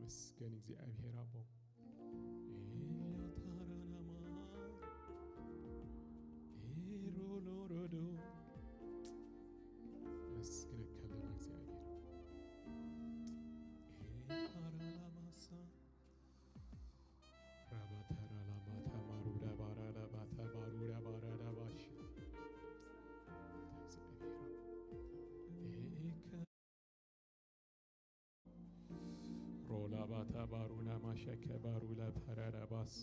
ተመስገን እግዚአብሔር አቦ ኤያታራናማ ኤሮሎሮዶ መስገን ከለና እግዚአብሔር ኤካራላማሳ ራባታራላማታ ማሩዳ ባራዳ ባታ ማሩዳ ባራዳ ባሽ እግዚአብሔር ኤካ ሮላ ባታ ባሩና ማሸከ ባሩላ ተራራ ባስ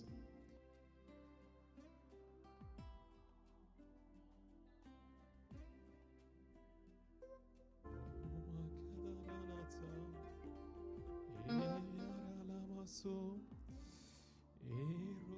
ማከዳናናታ ኤያራላማሶ ኤሮ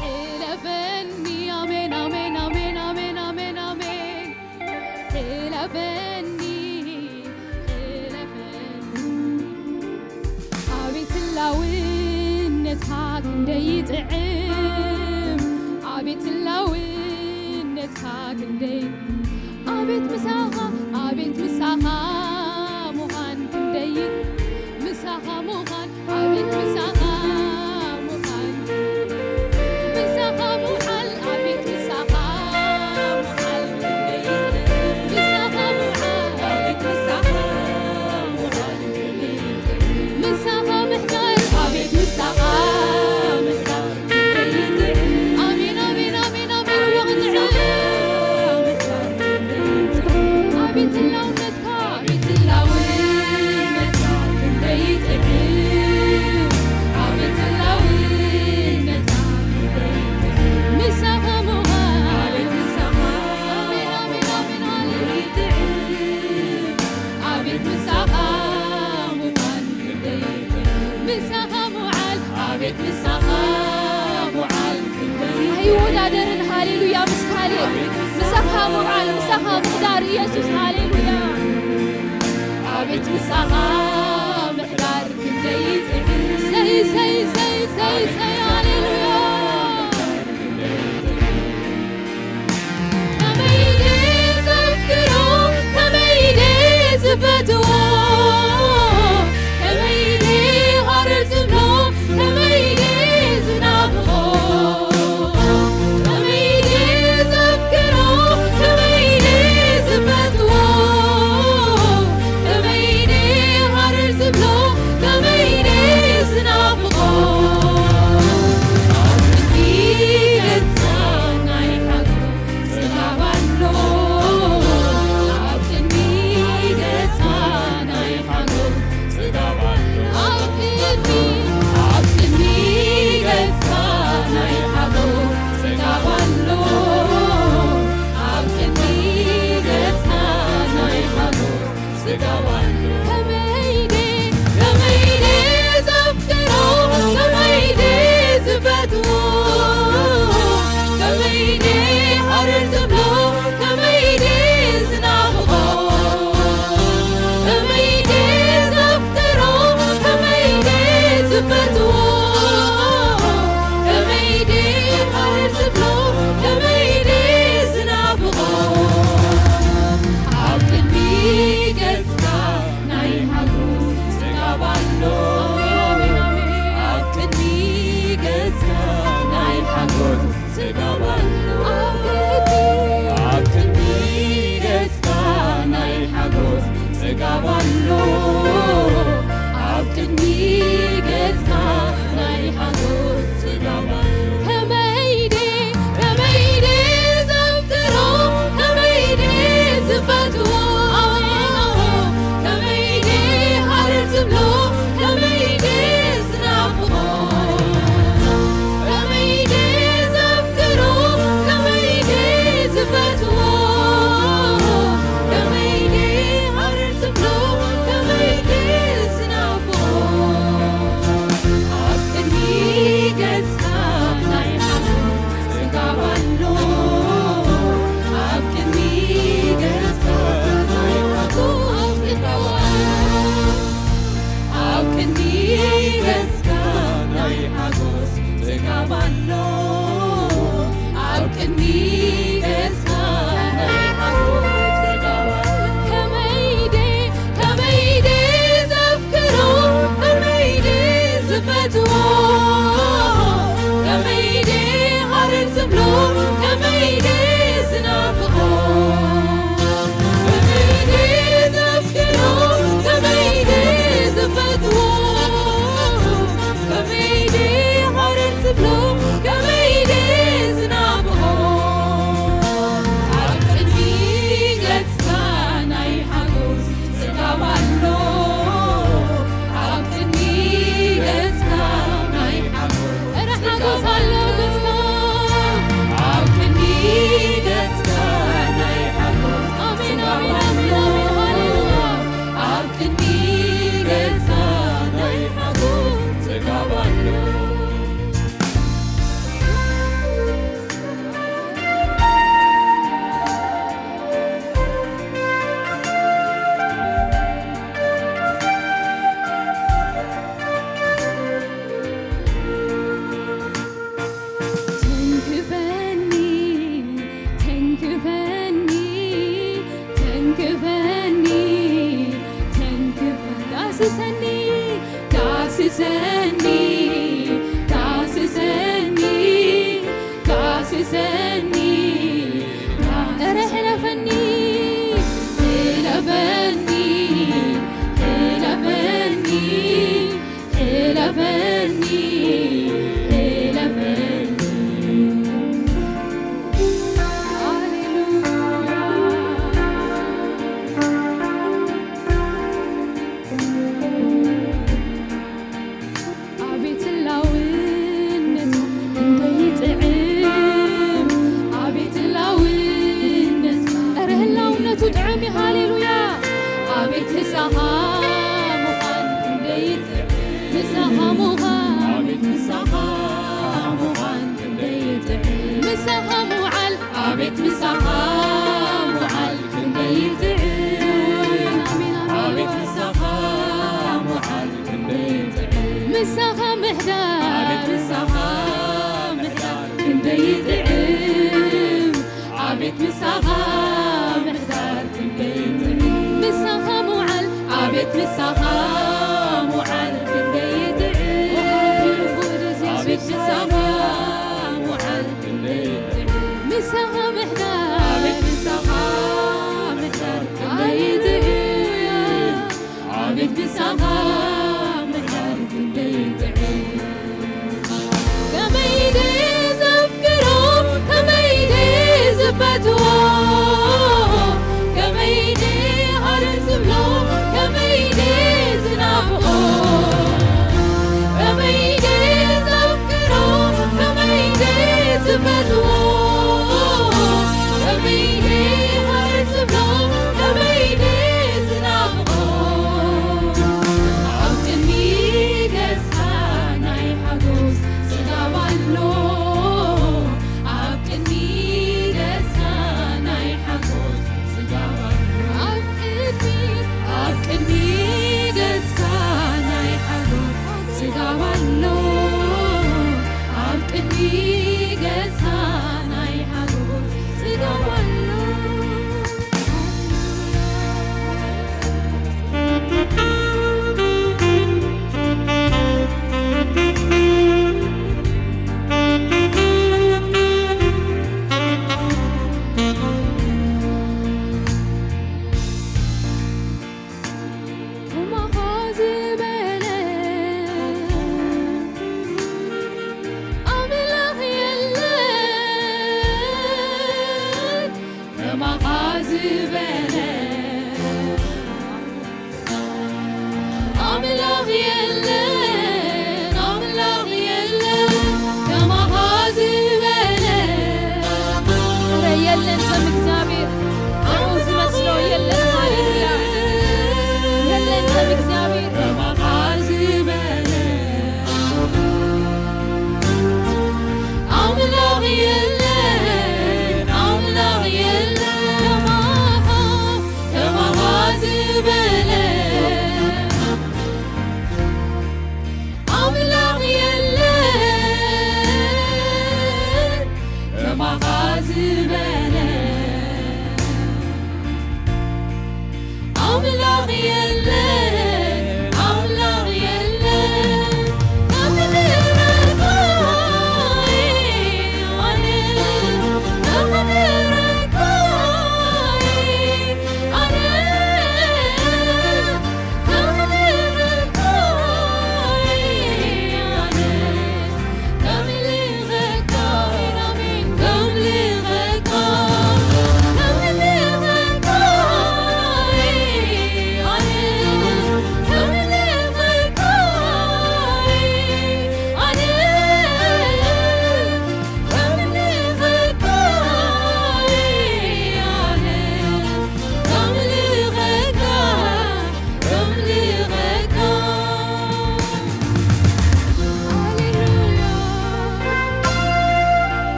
حلفني آمين آمين آمين آمين آمين آمين حلفني عبيت اللوينتها كندي يطعم عبيت اللوينتها كندي عبيت مساخة مهان كندي مساخة مهان عبيت مساخة مهان مساخة محل عبيت مساخة محل مساخة محل عبيت مساخة محل مساخة محتاج عبيت مساخة محتاج آمين آمين آمين آمين عبيت اللونتك عبيت اللونتك كنديت عبيت اللونتك مساخة مهان عبيت مساخة آمين آمين آمين عليك عبيت مساخة مهان كنديت مساخة معال عبيت مساخة معال أيوة دادرن هاليلويا مسخالي مساخة معال مساخة مقدار يسوس هاليلويا عبيت مساخة مقدار كنديت سي سي سي سي سي هاليلويا تميدي تذكروا تميدي زفتوا تميدي غرزمنوا تميدي زنابغوا تميدي تذكروا تميدي زفتوا تميدي غرزمنوا تميدي زنابغوا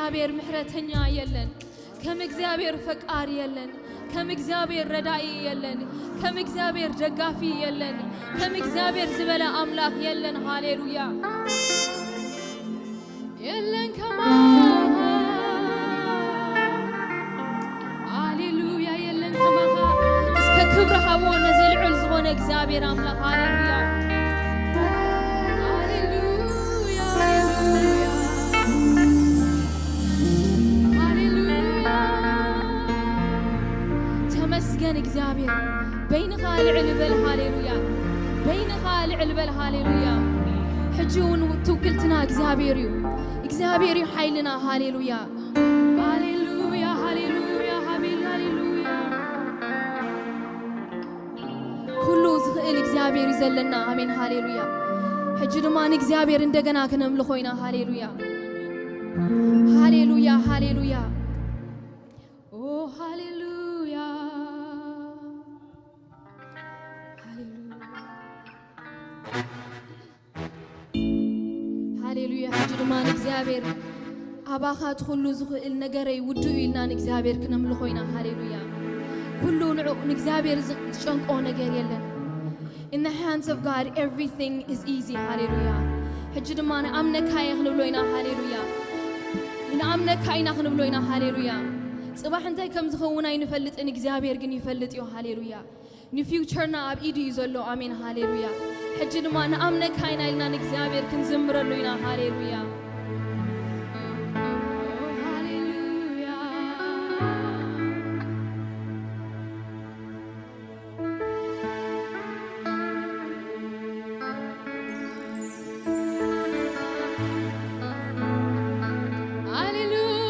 እግዚአብሔር ምሕረተኛ የለን ከም እግዚአብሔር ፈቃሪ የለን ከም እግዚአብሔር ረዳኢ የለን ከም እግዚአብሔር ደጋፊ የለን ከም እግዚአብሔር ዝበለ አምላክ የለን ሃሌሉያ የለን ከማ ሃሌሉያ የለን ከማ እስከ ክብር ሀቦነ ዘልዑል ዝኾነ እግዚአብሔር አምላክ ሃሌሉያ مسجن إجزابير بين خالع البل هاليلويا بين خالع البل هاليلويا حجون توكلتنا إجزابيريو حيلنا هاليلويا هاليلويا هاليلويا حبيل هاليلويا كله زغل إجزابير يزلنا آمين هاليلويا حجنا ما إجزابير إندجنا كنملخوينا هاليلويا هاليلويا هاليلويا أوه هاليلويا هاليلويا حجرمان إجزابير أباخات كله زخل نجاري ودو إلنا إجزابير كنا ملخوينا هاليلويا كله نعو إجزابير شنك أو نجاري يلنا In the hands of God everything is easy هاليلويا حجرمان أمنا كاي خنبلوينا هاليلويا إن أمنا كاي نخنبلوينا هاليلويا صباح أنت كم زخونا ينفلت إن إجزابير جن يفلت يو هاليلويا نفيوتشرنا أب إيدي يزلو آمين هاليلويا حجنا ما نأمنا كاينا لنا نجزابير كنزمر لنا هاليلويا هاليلويا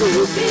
Thank you.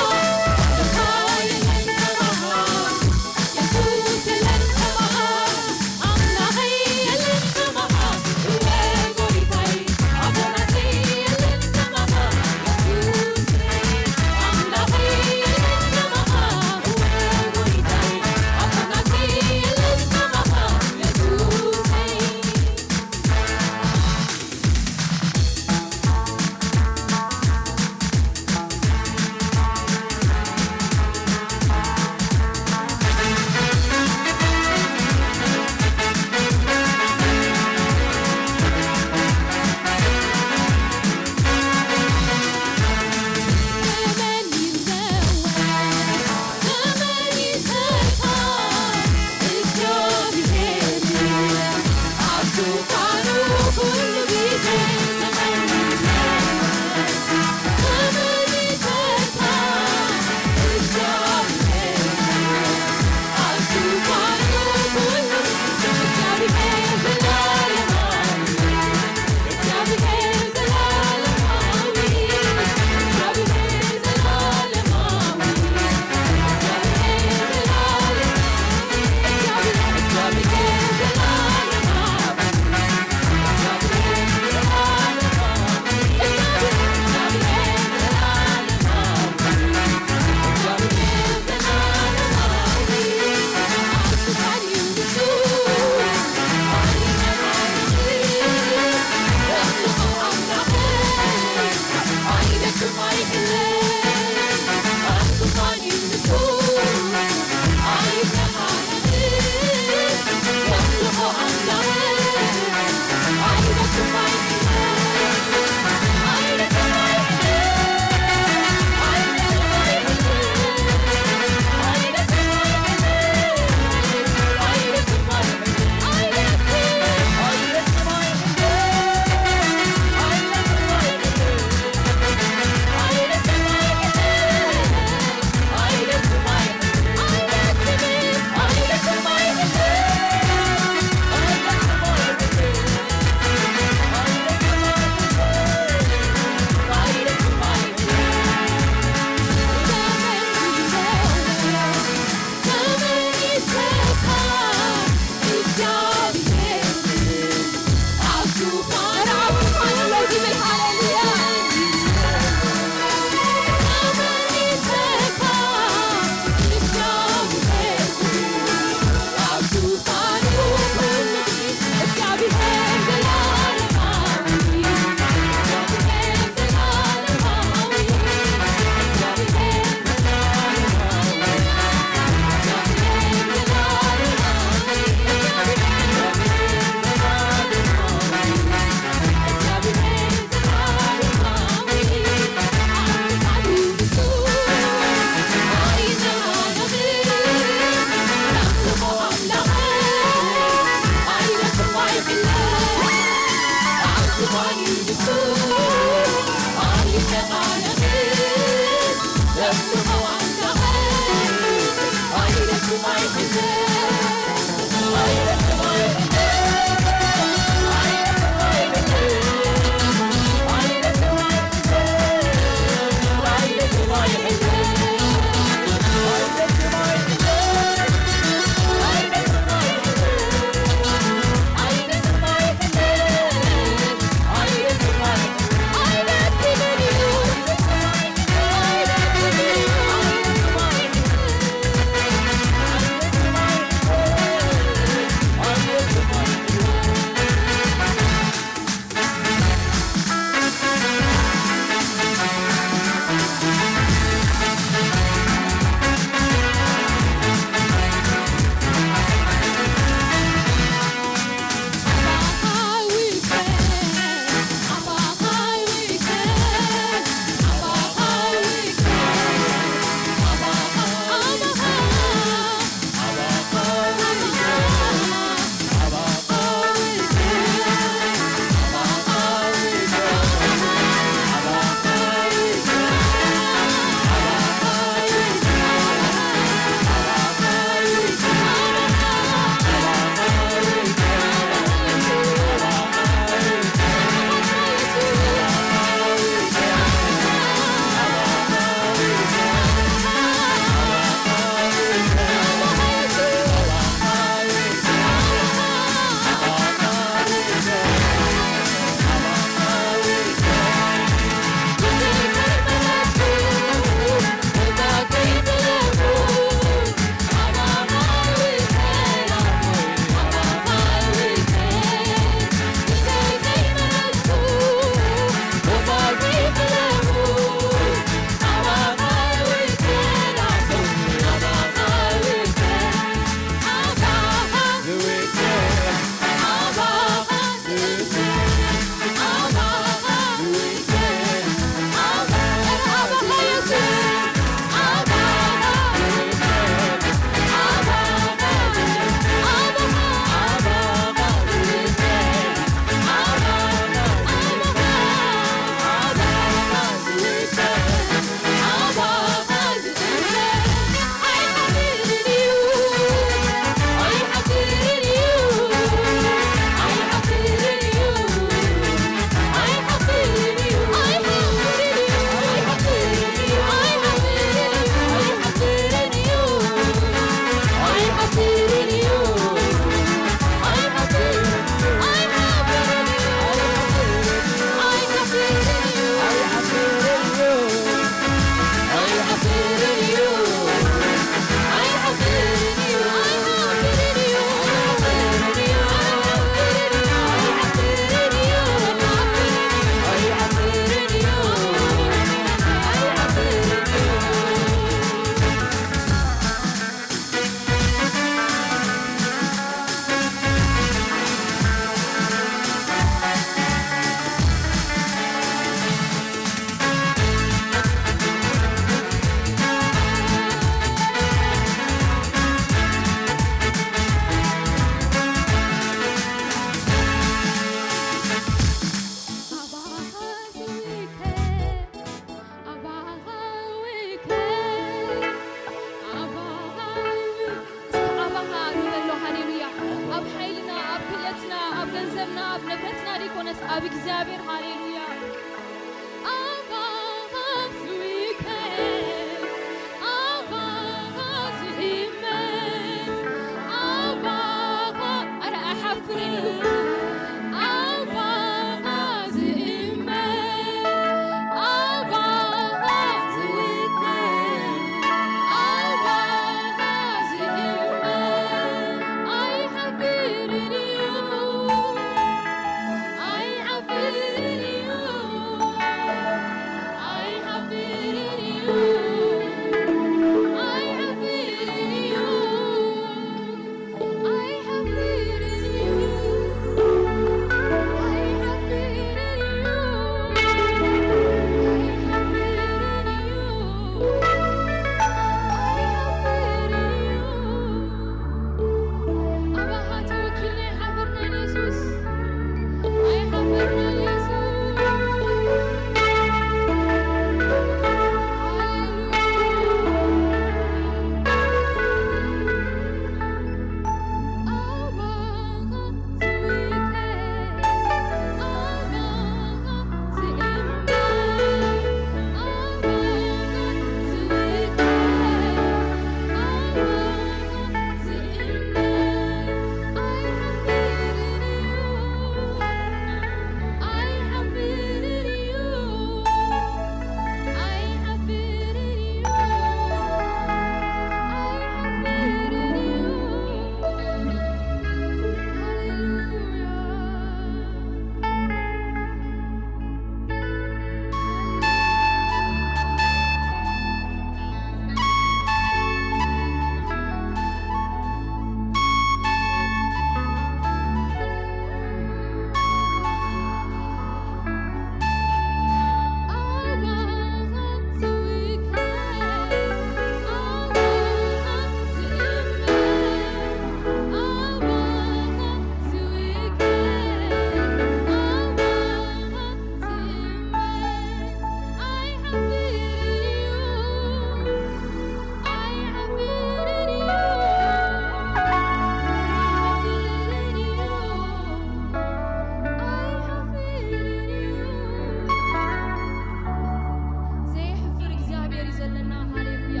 ዘለና ሃሌሉያ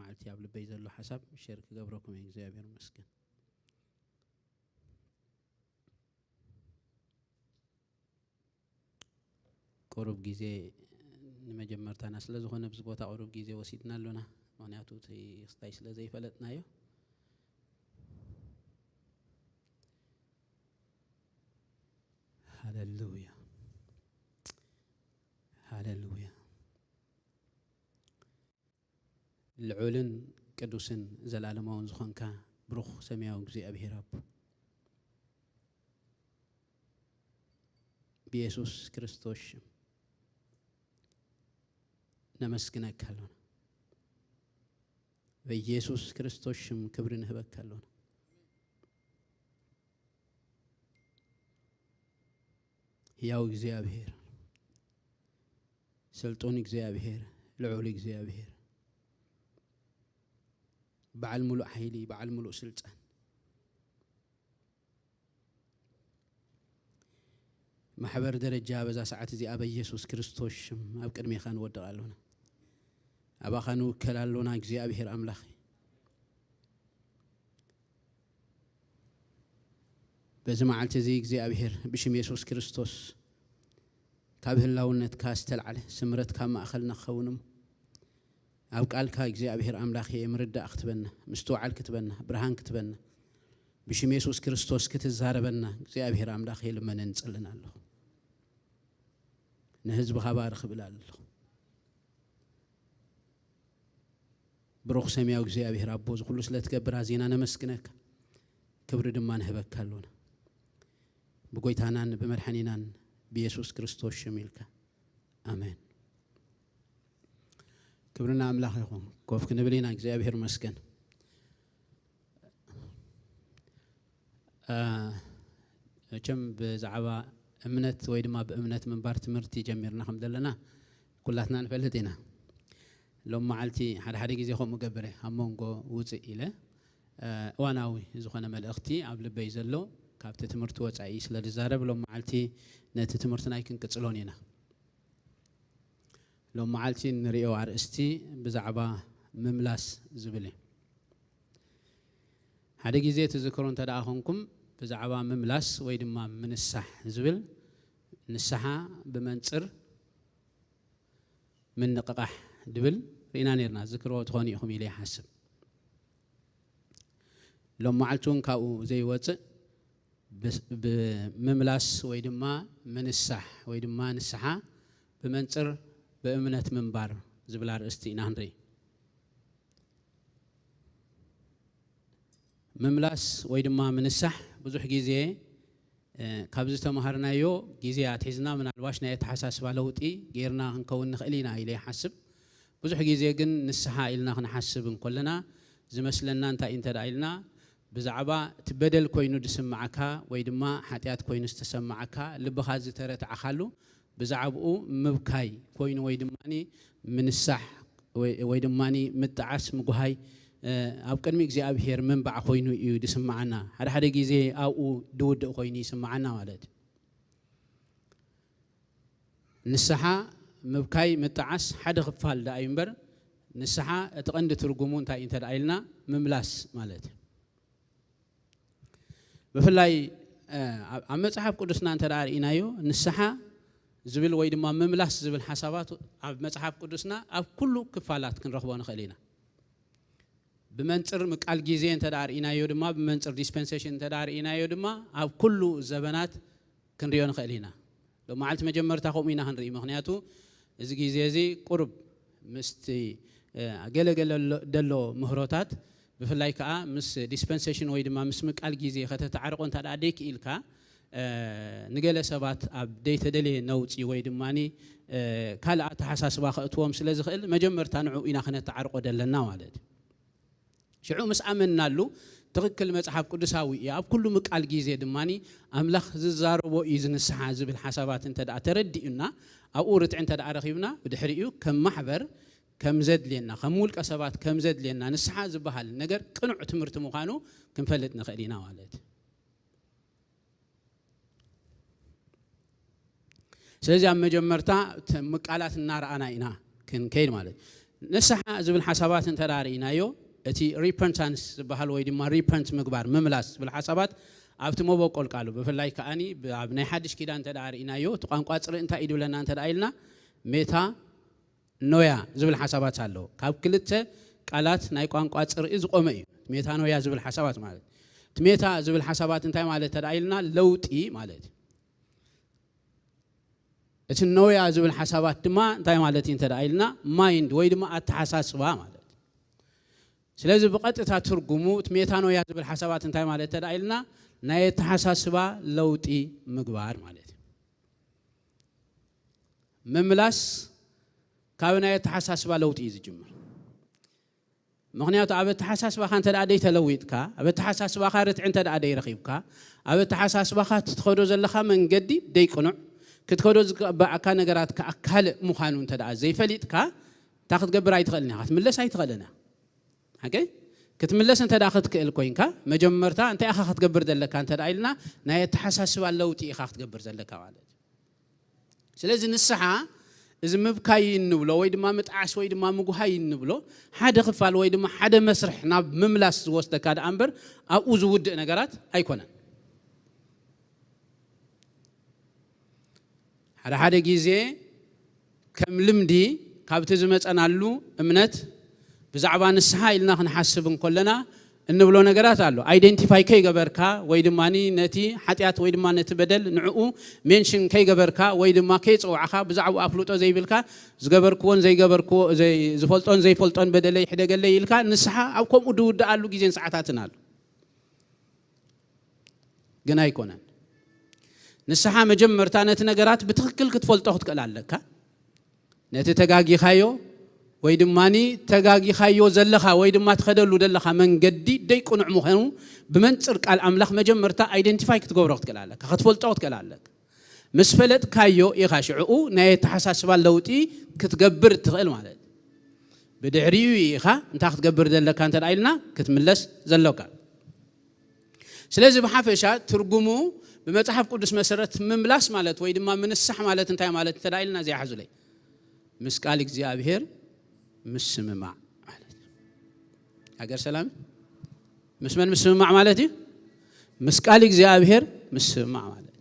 معلتي قبل بيزلو حسب شركة قبركم يا إغزابير مسكن قرب جيزي نمجمرت أنا سلزو خنا بزبوتا قرب جيزي وسيدنا لنا معناته تي استايس لزي فلتنا يو هاللويا هاللويا العلن قدوسن زلالماون زخنكا بروخ سمياو እግዚአብሔር አብ በኢየሱስ ክርስቶስ ነመስግነካለሁ በኢየሱስ ክርስቶስም ክብርን ህበካለሁ ያው እግዚአብሔር ስልጣን እግዚአብሔር ልዑል እግዚአብሔር بعل ملؤ حيلي بعل ملؤ سلطان محبر درجة بذا ساعات زي أبا يسوع كريستوس أبكر ميخان ودر علونا أبا خانو كلالونا زي أبيهر أملاخي بزمعلت زي أبيهر بشم يسوع كريستوس كابه اللونة كاستل عليه سمرت كما أخلنا خونم أو قال كا إغزابير أملاخي مرد أختبنا مستوعل كتبنا برهان كتبنا بشم يسوع كريستوس كتزاربنا إغزابير أملاخي لما ننصلنا الله نهزب خبار خبل الله بروخ سمياو إغزابير أبوز كل سلت كبر هزينا نمسكنك كبر دمان هبك كلونا بقويتانان بمرحنينان بيسوع كريستوس شميلك آمين كبرنا أملاخ يخون كوف كنبلينا إغزابير مسكن كم بزعبا أمنت ويدما بأمنت من بارت مرتي جميرنا الحمد لله كلاتنا نفلتنا لو معلتي حد يجي خو مقبره همونغو وزي إله واناوي زخنا ملأختي قبل بيزلو كابت تمرت وصعيس للزارب لو معلتي نت تمرتنا يكن كتصلونينا لو معلتي نريو عرستي بزعبا مملاس زبلي هذا جزء تذكرون تداخلكم بزعبا مملاس ويدما من الصح زبل نسحة بمنصر من نققح دبل رينا نيرنا ذكروا تخونيهم إليه حسب لو معلتون كاو زي وص بمملاس ويدما من الصح ويدما نسحة بمنصر بأمنة منبر زبلار استينانري مملاس ويدما من الصح بزح جزء كابز تمهرنا يو جزء تحزنا من الواشنا يتحسس بالوتي غيرنا نكون نخلينا إليه حسب بزح جزء جن نسحة إلنا نحسب كلنا زي مثلنا أنت رأينا بزعبا تبدل كوينو تسمعك ويدما حتيات كوينو تسمعك لبخاز ترى تعخلو بزعبو مبكاي كوين ويدماني من الصح ويدماني متعس مقهاي أبكر ميك زي أبهير من بعد كوينو يسمعنا هذا جزء أو دود كويني يسمعنا ولد نصحة مبكاي متعس حد غفال دا ينبر نصحة تقند ترجمون تا إنت رأينا مملاس مالت بفلاي عم صاحب قدسنا أنت رأينا يو نصحة زبل ويدما مملاس زبل حسابات عب مصحف قدسنا عب كله كفالات كن رخبان خلينا بمنصر مقال جيزي انت دار إنا يودما بمنصر ديسبنسيشن تدار إنا يودما عب كله زبنات كن ريون خلينا لو معلت مجمر تاخو مينا هنري مخنياتو إذا جيزي قرب مستي جل دلو مهروتات بفلاي كا مس ديسبنسيشن ويدما مس مقال جيزي خته تعرقون تداديك إلكا نقل سبات أبديت دلي نوتي ويدماني كلا أتحساس باخطوهم سلزخل مجمر تنعو إنا خنا تعرق دلنا والد شعو مس أمننا له تغكل مصحف قدساوي يا أب كل مقال جيزي دماني أملاخ ززاربو إذن السحاز بالحسابات انت دا تردئنا أو أورت انت دا رخيبنا بدحريو كم محبر كم زد لنا خمول كسبات كم زد لنا نسحاز بحال نجر قنع تمرت مخانو كم فلتنا خلينا والد سلزي أم مجمرتا مقالات النار أنا إنا كن كين مالك ንስሓ ዝብል ሓሳባት እንተዳሪናዮ እቲ ሪፐንታንስ ዝበሃል ወይ ድማ ሪፐንት ምግባር ምምላስ ዝብል ሓሳባት ኣብቲ መበቆል ቃሉ ብፍላይ ከኣኒ ኣብ ናይ ሓድሽ ኪዳን እንተዳሪናዮ እቲ ቋንቋ ፅሪ እንታይ እዩ ድብለና እንተዳኢልና ሜታ ኖያ ዝብል ሓሳባት ኣለዎ ካብ ክልተ ቃላት ናይ ቋንቋ ፅሪ ዝቆመ እዩ ሜታ ኖያ ዝብል ሓሳባት ማለት እቲ ሜታ ዝብል ሓሳባት እንታይ ማለት ተዳኢልና ለውጢ ማለት እቲ ኖያ ዝብል ሓሳባት ድማ እንታይ ማለት እንተዳኢልና ማይንድ ወይ ድማ ኣተሓሳስባ ማለት ስለዚ ብቐጥታ ትርጉሙ እቲ ሜታ ኖያ ዝብል ሓሳባት እንታይ ማለት ተዳኢልና ናይ ኣተሓሳስባ ለውጢ ምግባር ማለት ምምላስ ካብ ናይ ኣተሓሳስባ ለውጢ ዝጅምር ምክንያቱ ኣብ ኣተሓሳስባኻ እንተዳ ደይ ተለዊጥካ ኣብ ኣተሓሳስባኻ ርትዕ እንተዳ ደይ ረኺብካ ኣብ ኣተሓሳስባኻ ትኸዶ ዘለኻ መንገዲ ደይ ቅኑዕ ክትከዶ ዝግባእካ ነገራት ከኣካል ምዃኑ እንተዳ ዘይፈሊጥካ እንታ ክትገብር ኣይትኽእልን ኢኻ ክትምለስ ኣይትኽእልን ሃገ ክትምለስ እንተዳ ክትክእል ኮይንካ መጀመርታ እንታይ ኢኻ ክትገብር ዘለካ እንተዳ ኢልና ናይ ኣተሓሳስባ ለውጢ ኢኻ ክትገብር ዘለካ ማለት ስለዚ ንስሓ እዚ ምብካይ እንብሎ ወይ ድማ ምጥዓስ ወይ ድማ ምጉሃይ እንብሎ ሓደ ክፋል ወይ ድማ ሓደ መስርሕ ናብ ምምላስ ዝወስደካ ዳ እምበር ኣብኡ ዝውድእ ነገራት ኣይኮነን ሓደ ጊዜ ከም ልምዲ ካብቲ ዝመፀናሉ እምነት ብዛዕባ ንስሓ ኢልና ክንሓስብ እንከለና እንብሎ ነገራት ኣሎ አይደንቲፋይ ከይገበርካ ወይ ድማኒ ነቲ ሓጢያት ወይ ድማ ነቲ በደል ንዕኡ ሜንሽን ከይገበርካ ወይ ድማ ከይፅውዓኻ ብዛዕባ ኣፍሉጦ ዘይብልካ ዝገበርክዎን ዘይገበርክዎ ዝፈልጦን ዘይፈልጦን በደለይ ሕደገለይ ኢልካ ንስሓ ኣብ ከምኡ ድውድኣሉ ጊዜን ሰዓታትን ኣሎ ግን ኣይኮነን ንስሓ መጀመርታ ነቲ ነገራት ብትክክል ክትፈልጦ ክትክእል ኣለካ ነቲ ተጋጊኻዮ ወይ ድማኒ ተጋጊኻዮ ዘለኻ ወይ ድማ ትኸደሉ ዘለኻ መንገዲ ደይ ቁኑዕ ምዃኑ ብመንፅር ቃል ኣምላኽ መጀመርታ አይደንቲፋይ ክትገብሮ ክትክእል ኣለካ ክትፈልጦ ክትክእል ኣለካ ምስ ፈለጥካዮ ኢኻ ሽዑኡ ናይ ኣተሓሳስባ ለውጢ ክትገብር ትኽእል ማለት ብድሕሪኡ ኢኻ እንታይ ክትገብር ዘለካ እንተዳ ኢልና ክትምለስ ዘለካ ስለዚ ብሓፈሻ ትርጉሙ بمتحف قدس مسرت مملاس مالت ويد ما من الصح مالت انتهى مالت تدايلنا زي حزلي مسكالك زي أبهر مسمع مالت أجر سلام مسمع مالتي مسكالك زي أبهر مسمع مالت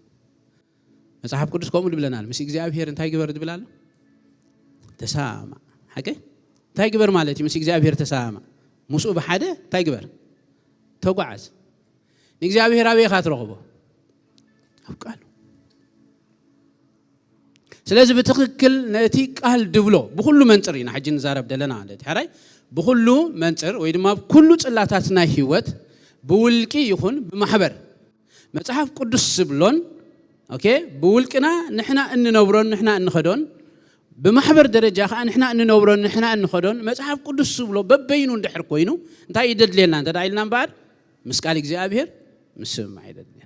متحف قدس قوم بلنا مسك زي أبهر انتهى جبرد بلال تسامع حكي انتهى جبر مالتي مسك زي أبهر تسامع مسؤول بحده انتهى جبر توقعز نيجي أبهر أبي خاطر رغبه قالوا سلازم بتقكل نأتي قال دبلو بكل منطرين حجين زارب دلنا على تحري بكل منطر ويدما بكل صلاتاتنا هيوت بولكي يكون بمحبر متحف قدس سبلون اوكي بولكنا نحنا ان نبرون نحنا نخدون بمحبر درجه نحنا ان نبرون نحنا نخدون متحف قدس سبلو ببينو ندحر كوينو انت يدد لنا انت دايلنا بعد مسكال እግዚአብሔር مسمع يدد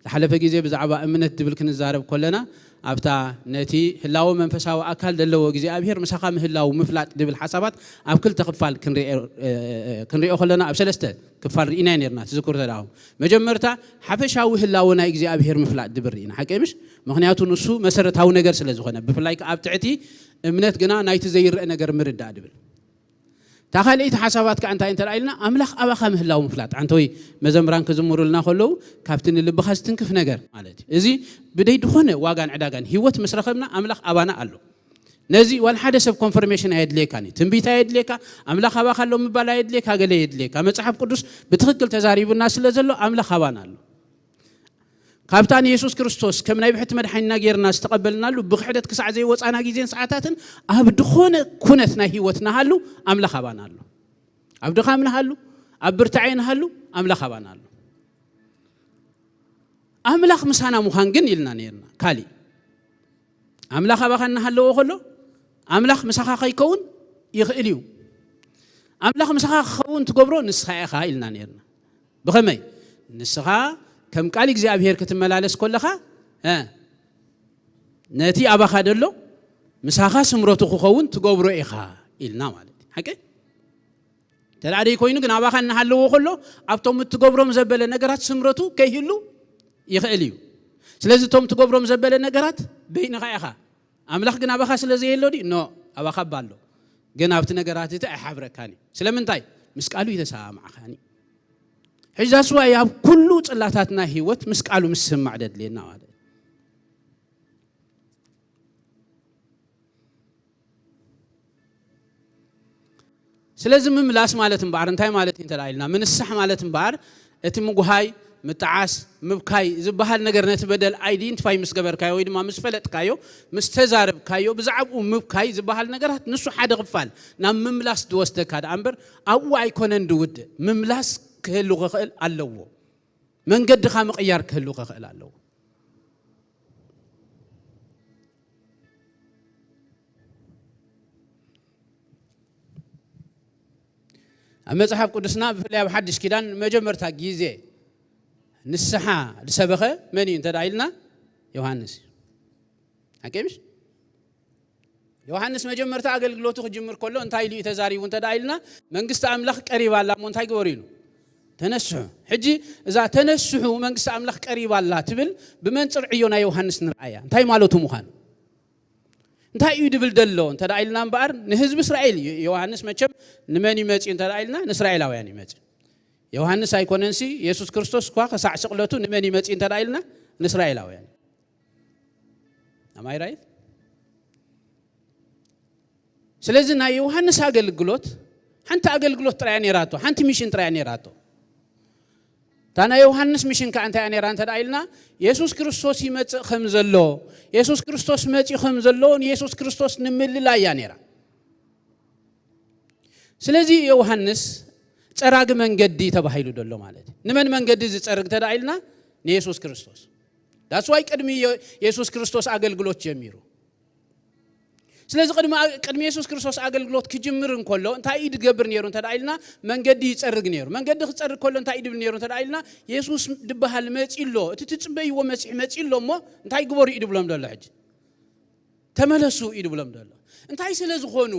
لحلف جزء بزعبة أمنت تبلكن الزارب كلنا أبتا نتي هلاو منفساو أكل دلو جزء أبهر مسخام هلاو مفلات دبل حسابات أب كل تقفال كنري أخلنا أبسلسته كفار إنانيرنا تذكر تلاهم مجمرتا حفشاو هلاو نا جزء أبهر مفلات دبرينا حكيمش مخنياتو نسو مسرت هاو نجار سلزخنا بفلايك أبتعتي أمنت جنا نايت زير نجار مرد دبل تخيل حسابات كأنت أنت رأينا أملاخ أبخام هلاو مفلات عنتوي مزمران كزمور لنا خلو كابتن اللي بخاستن كيف نجار مالتي إزي بدي دخونه واجن عداجن هيوت مسرخنا أملاخ أبانا قالو نزي والحدث بكونفرميشن هيد ليكاني تنبيت هيد ليكا أملاخ أبا خلو مبلا هيد ليكا قال هيد ليكا متحف قدس بتخكل تزاريب الناس اللي زلوا أملاخ أبانا قالو كابتن يسوع كريستوس كم نبي حتى مدحنا غيرنا استقبلنا له بخدت كساعة زي وصانا جيزين ساعاتن أبدخونه كنتنا هيوتنا هلو أملاخ أبانا قالو أبدخامنا هلو أبرتعين هلو أملاخ أبانا قالو أملاخ مسانا مخانجن يلنا نيرنا كالي أملاخ أباخنا هلو وخلو أملاخ مسخا خيكون يخيليو أملاخ مسخا خون تقبرو نسخا خا يلنا نيرنا بخمي نسخا كم قال እግዚአብሔር ከተመላለስ ኮለኻ ነቲ አባኻ ደሎ ምሳኻ ስምረቱ ክኸውን ትገብሮ ኢኻ ኢልና ማለት ሓቂ ተላዕዲ ኮይኑ ግን አባኻ እናሃለዎ ኮሎ ኣብቶም ትገብሮም ዘበለ ነገራት ስምረቱ ከይህሉ ይኽእል እዩ ስለዚ ቶም ትገብሮም ዘበለ ነገራት በይንኻ ኢኻ አምላኽ ግን አባኻ ስለዘየሎ ዲ ኖ አባኻ ባሎ ግን ኣብቲ ነገራት እቲ ኣይሓብረካኒ ስለምንታይ ምስ ቃሉ ይተሰማዕካኒ ሕዛስዋ ያብ ኩሉ ጽላታትና ህይወት ምስ ቃሉ ምስማዕ ደድልየና ማለት ስለዚህ ምምላስ ማለት እንባር እንታይ ማለት እንተላይልና ምንስሕ ማለት እንባር እቲ ምጉሃይ ምጥዓስ ምብካይ ዝበሃል ነገር ነቲ በደል አይዲንቲፋይ ምስ ገበርካዮ ወይ ድማ ምስ ፈለጥካዮ ምስ ተዛረብካዮ ብዛዕባኡ ምብካይ ዝበሃል ነገራት ንሱ ሓደ ክፋል ናብ ምምላስ ድወስደካ ዳእምበር ኣብኡ ኣይኮነን ድውድ ምምላስ ክህሉ ክኽእል ኣለዎ መንገድኻ ምቕያር ክህሉ ክኽእል ኣለዎ መጽሐፍ ቅዱስና ብፍላይ ኣብ ሓድሽ ኪዳን መጀመርታ ጊዜ ንስሓ ዝሰበኸ መን እዩ እንተዳኢልና ዮሐንስ አከምሽ ዮሐንስ መጀመርታ አገልግሎቱ ክጅምር ከሎ እንታይ ኢሉ ተዛሪቡ እንተዳኢልና መንግስት አምላኽ ቀሪባላ ሞንታይ ገበሩ ኢሉ ተነስሑ ሕጂ እዛ ተነስሑ መንግስት አምላኽ ቀሪባላ ትብል ብመንጽር ዕዮና ዮሐንስ ንርአያ እንታይ ማለቱ ምዃኑ እንታይ እዩ ድብል ደሎ እንተዳኢልና እምበር ንህዝብ እስራኤል ዮሐንስ መቸም ንመን ይመጽ እንተዳኢልና ንእስራኤላውያን ይመጽ ዮሐንስ አይኮነንሲ ኢየሱስ ክርስቶስ ኳ ከሳዕ ስቅለቱ ንመን ይመጽ እንተዳኢልና ንእስራኤላውያን አማይ ራይት ስለዚህ ና ዮሐንስ አገልግሎት ሓንቲ አገልግሎት ጥራያ ነራቶ ሓንቲ ሚሽን ጥራያ ነራቶ ታና ዮሐንስ ሚሽን ካንተ ያኔራ እንተዳኢልና ኢየሱስ ክርስቶስ ይመጽ ከም ዘሎ ኢየሱስ ክርስቶስ መጽ ከም ዘሎ ኢየሱስ ክርስቶስ ንምልላይ ያኔራ ስለዚህ ዮሐንስ ጸራግ መንገዲ ተባሂሉ ደሎ ማለት ንመን መንገዲ ዝጸርግ ተዳኢልና ኢየሱስ ክርስቶስ that's why ቀድሚ ኢየሱስ ክርስቶስ አገልግሎት ጀሚሩ ስለዚህ ቀድሚ ኢየሱስ ክርስቶስ አገልግሎት ክጅምር እንኮሎ እንታይ ይድገብር ነይሩ ተዳኢልና መንገዲ ይጸርግ ነይሩ መንገዲ ክጸርግ ኮሎ እንታይ ይድብል ነይሩ ተዳኢልና ኢየሱስ ድበሃል መጽኢሎ እቲ ትጽበይዎ መጽሕ መጽኢሎ ሞ እንታይ ግበሩ ይድብሎም ደሎ ሕጂ ተመለሱ ይድብሎም ደሎ እንታይ ስለዝኾኑ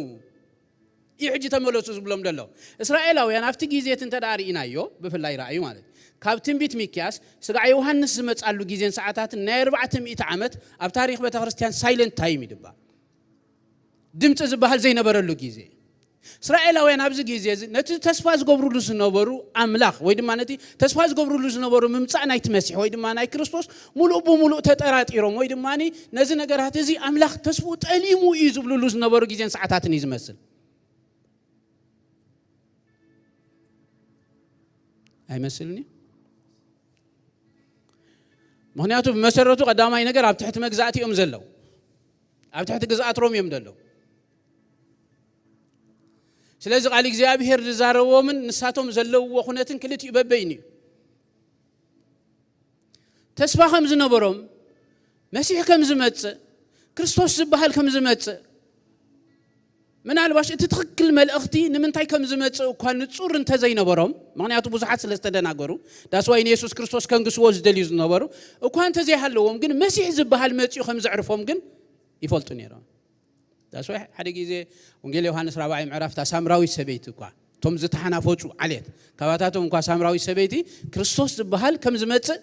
ይሕጂ ተመለሱ ዝብሎም ደሎ እስራኤላውያን ኣብቲ ጊዜት እንተዳሪኢናዮ ብፍላይ ራእዩ ማለት ካብ ትንቢት ሚክያስ ስጋ ዮሐንስ ዝመጻሉ ጊዜን ሰዓታትን ናይ 400 ዓመት ኣብ ታሪኽ ቤተክርስቲያን ሳይለንት ታይም ይድባ ድምጽ ዝበሃል ዘይነበረሉ ጊዜ እስራኤላውያን ኣብዚ ጊዜ ነቲ ተስፋ ዝገብሩሉ ዝነበሩ አምላኽ ወይ ድማ ነቲ ተስፋ ዝገብሩሉ ዝነበሩ ምምጻእ ናይቲ መሲሕ ወይ ድማ ናይ ክርስቶስ ሙሉእ ብሙሉእ ተጠራጢሮም ወይ ድማ ነዚ ነገራት እዚ አምላኽ ተስፉ ጠሊሙ እዩ ዝብሉሉ ዝነበሩ ጊዜን ሰዓታትን እዩ ዝመስል አይመስልኒ ምክንያቱ በመሰረቱ ቀዳማይ ነገር ኣብ ትሕቲ መግዛእቲ እዮም ዘለው ኣብ ትሕቲ ግዛኣት ሮም እዮም ዘለው ስለዚህ ቃል እግዚአብሔር ዝዛረቦምን ንሳቶም ዘለውዎ ኩነትን ክልቲኡ በበይኒ ተስፋ ከም ዝነበሮም መሲሕ ከም ዝመጽእ ክርስቶስ ዝበሃል ከም ዝመጽእ ምናልባሽ እቲ ትክክል መልእኽቲ ንምንታይ ከም ዝመጽእ እኳ ንጹር እንተዘይነበሮም ምክንያቱ ብዙሓት ስለዝተደናገሩ ዳስ ዋይ ኢየሱስ ክርስቶስ ከንግስዎ ዝደልዩ ዝነበሩ እኳ እንተዘይሃለዎም ግን መሲሕ ዝበሃል መጽኡ ከም ዝዕርፎም ግን ይፈልጡ ነይሮም ዳስ ዋይ ሓደ ጊዜ ወንጌል ዮሐንስ 4 ምዕራፍ ሳምራዊ ሰበይቲ እኳ ቶም ዝተሓናፈጹ ዓሌት ካባታቶም እኳ ሳምራዊ ሰበይቲ ክርስቶስ ዝበሃል ከም ዝመጽእ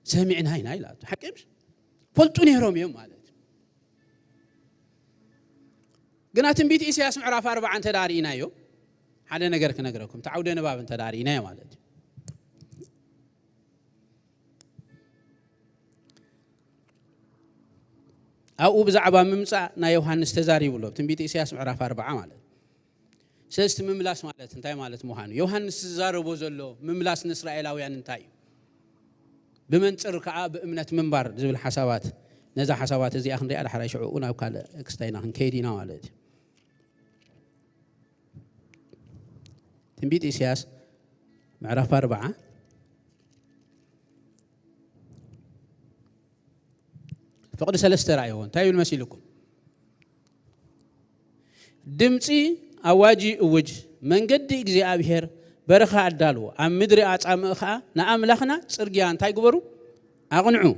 ሰሚዕና ኢና ኢላቱ ሓቂምሽ ፈልጡ ነይሮም እዮም ማለት ግና ትንቢት ኢሳይያስ ምዕራፍ 40 ተዳሪኢናዮ ሓደ ነገር ክነግረኩም ተዓውደ ንባብ ተዳሪኢናዮ ማለት አው ብዛዕባ ምምጻእ ናይ ዮሐንስ ተዛሪብሎ ትንቢት ኢሳይያስ ምዕራፍ 40 ማለት ሰስት ምምላስ ማለት እንታይ ማለት ምዃኑ ዮሐንስ ዝዛረቦ ዘሎ ምምላስ ንእስራኤላውያን እንታይ ብመንጽር ከዓ በእምነት ምንባር ዝብል ሓሳባት ነዛ ሓሳባት እዚኣ ክንደይ ኣዳሕራይ ሽዑኡ ናብ ካለ ኤክስታይና ክንከይዲና ማለት ትንቢት ኢሳይያስ ምዕራፍ 40 فقد سلسته رأيون تايل مسيلكم دمتي أواجي أوج من قد إجزي أبيهر برخاء الدالو أم مدري أتعمقها نأملخنا سرجان تايجبرو أغنعو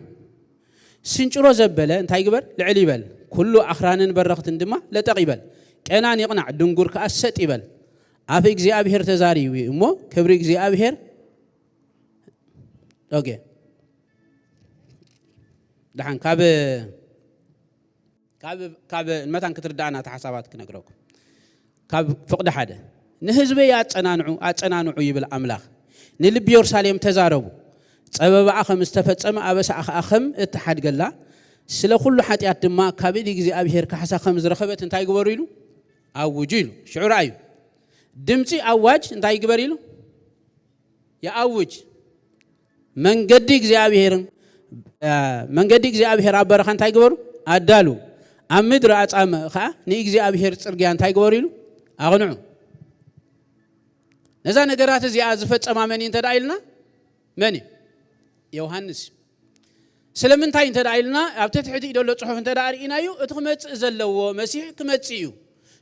سنجرو زبلة تايجبر لعليبل كل أخران برخت دمه لا تقبل كأنان يقنع دنجور كأسات إبل أفي إجزي أبيهر تزاري ومو كبر إجزي أبيهر أوكي دحين كاب المتن كتر دعنا تحسابات كنقرأكم كاب فقد حدا نهزبي أتنانعو يبل أملاخ نلبي يرساليم تزاربو سبب أخم استفدسم أبس أخم اتحاد قلا سلا كل حتيات ما كابيد يجزي أبيهر كحسا خمس رخبة انتاي قبريلو أوجيلو شعور أيو دمتي أواج انتاي قبريلو يا أوج من قديك زي أبيهر أبرخ انتاي قبرو أدالو أمدر أتعم خا نيك زي أبيهر ترجع انتاي قبريلو أغنعو نزا نقرات زي أزفت أمامني انت دايلنا مني يوحنس سلمن تاين تدايلنا أبتتحت يدل صحف انت دارينا يو اتخمت زلوا مسيح كمتسيو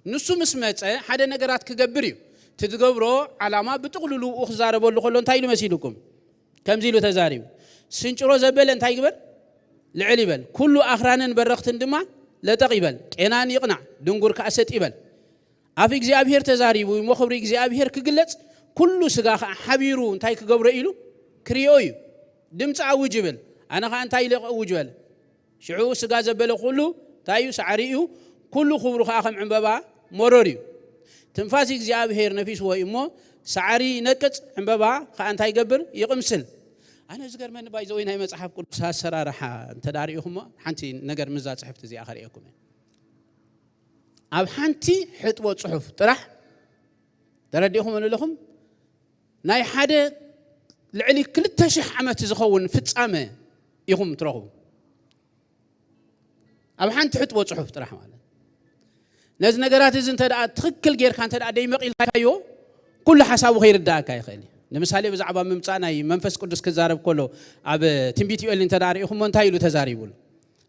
نصو مسمت حدا نقرات كجبريو تتقبرو علامة بتقولوا أخزار بقول خلون تايلو مسيلكم كم زيلو تزاريو سنشرو زبل انت يقبل لعلبل كل آخران برخت اندما لا تقبل كنان يقنع دنقر كأسات يبل أفيك زي أبيهر تزاريو ومخبريك زي أبيهر كقلت كل سجاخ حبيرو انت كجبر إلو كريوي دمت أوجبل أنا خان تايل أوجبل شعو سجا زبل كله تايو سعريو كل خبر خاخم عن بابا مروريو تنفاسك زي أبيهر نفيس هو إمه سعري نكت عن بابا خان تاي جبر يقمسل أنا زجر من بايزوين هاي مصحف كل ساسرة راح تداريهم حنتي نجر مزات صحفت زي آخر يوم أب حنتي حتوت صحف ترح ترديهم ولا لهم ناي حدا لعلي كل تشح عمت زخون فتسامه يهم ترغو أب حنت حتوت صحف ترح ماله ناز نجارات إذا تدا تخكل غير كان تدا دايم يقيل كايو كل حسابه غير داك يا خالي لمثالي بزعبا ممصانا منفس قدس كزارب كله اب تنبيت يقول انت داريهم انتايلو تزاريبول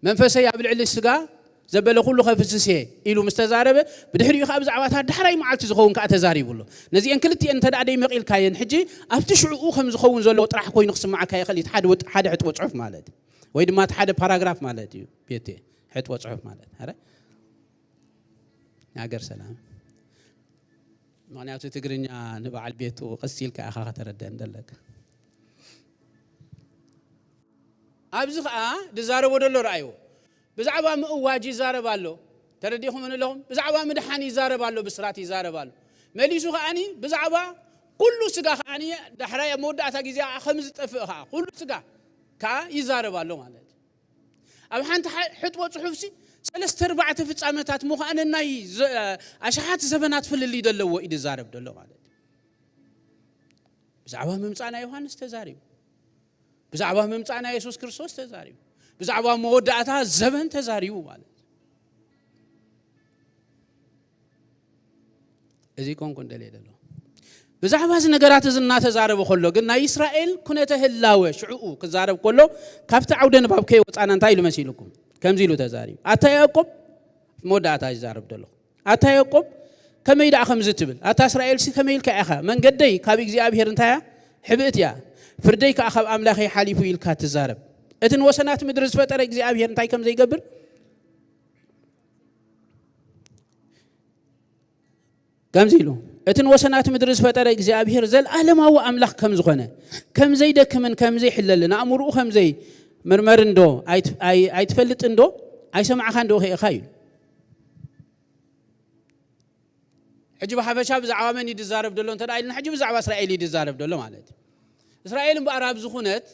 منفسي اب العلي سغا زبل كله خفسسي يلو مستزاربه بدحري خاب زعباتا دحراي معلت زخون كا تزاريبول نزي ان كلتي انت دا داي مقيل كاين حجي افتشعو خم زخون زلو طرح كوين نقسمعك يا خلي حد حط وصحف مالت وي دما حد باراغراف مالت بيتي حط وصحف مالت هذا ياغر سلام معناته تقرينيا نبع البيت وقسيل كأخاها تردن دلك أبزخ دزارب ودلو رأيو بزعبا مواجي زاربالو ترديهم من لهم بزعبا مدحاني زاربالو بسراتي زاربالو مليسو خاني بزعبا كل سقا خاني دحرايا مودعتا جزيا خمس طفئها كل سقا كا يزاربالو مالت أب حنت حطوة صحفسي ثلاث أربعة فتصامتات مو أنا ناي أشحات زبنات في اللي دلوا إيد زارب دلوا مالت بزعبها ممتعنا يوحنس تزاريب بزعبها ممتعنا يسوع كريستوس تزاريب بزعبها مودعتها زبن تزاريب مالت إذا كون دليل دلوا بزعبها زنجرات زنا تزارب خلوا قلنا إسرائيل كنا تهلاوه شعوء كزارب كله كافت عودنا بابكي وأنا نتايل مسيلكم كم زيلو تزاريب أتا يعقوب مودة أتا يزارب دلو أتا يعقوب كم يدع خمسة تبل أتا إسرائيل سي كم يلك أخا من قدي كابيك زي أبيهر انتايا حبئت يا فردي كأخا أملاخي حاليفو يلك تزارب أتن وسنات مدرس فترك زي أبيهر انتاي كم زي قبر كم زيلو أتن وسنات مدرس فترك زي أبيهر زل أهلم هو أملاخ كم زخنة كم زي دك من كم زي حللنا أمرو كم زي مرمرندو أي تفلت اندو أي سمع خاندو هي خايل حجب حبشاب زعوامن يدزارب دلون تدا إلنا حجب زعوا إسرائيل يدزارب دلون مالت إسرائيل بأراب زخونت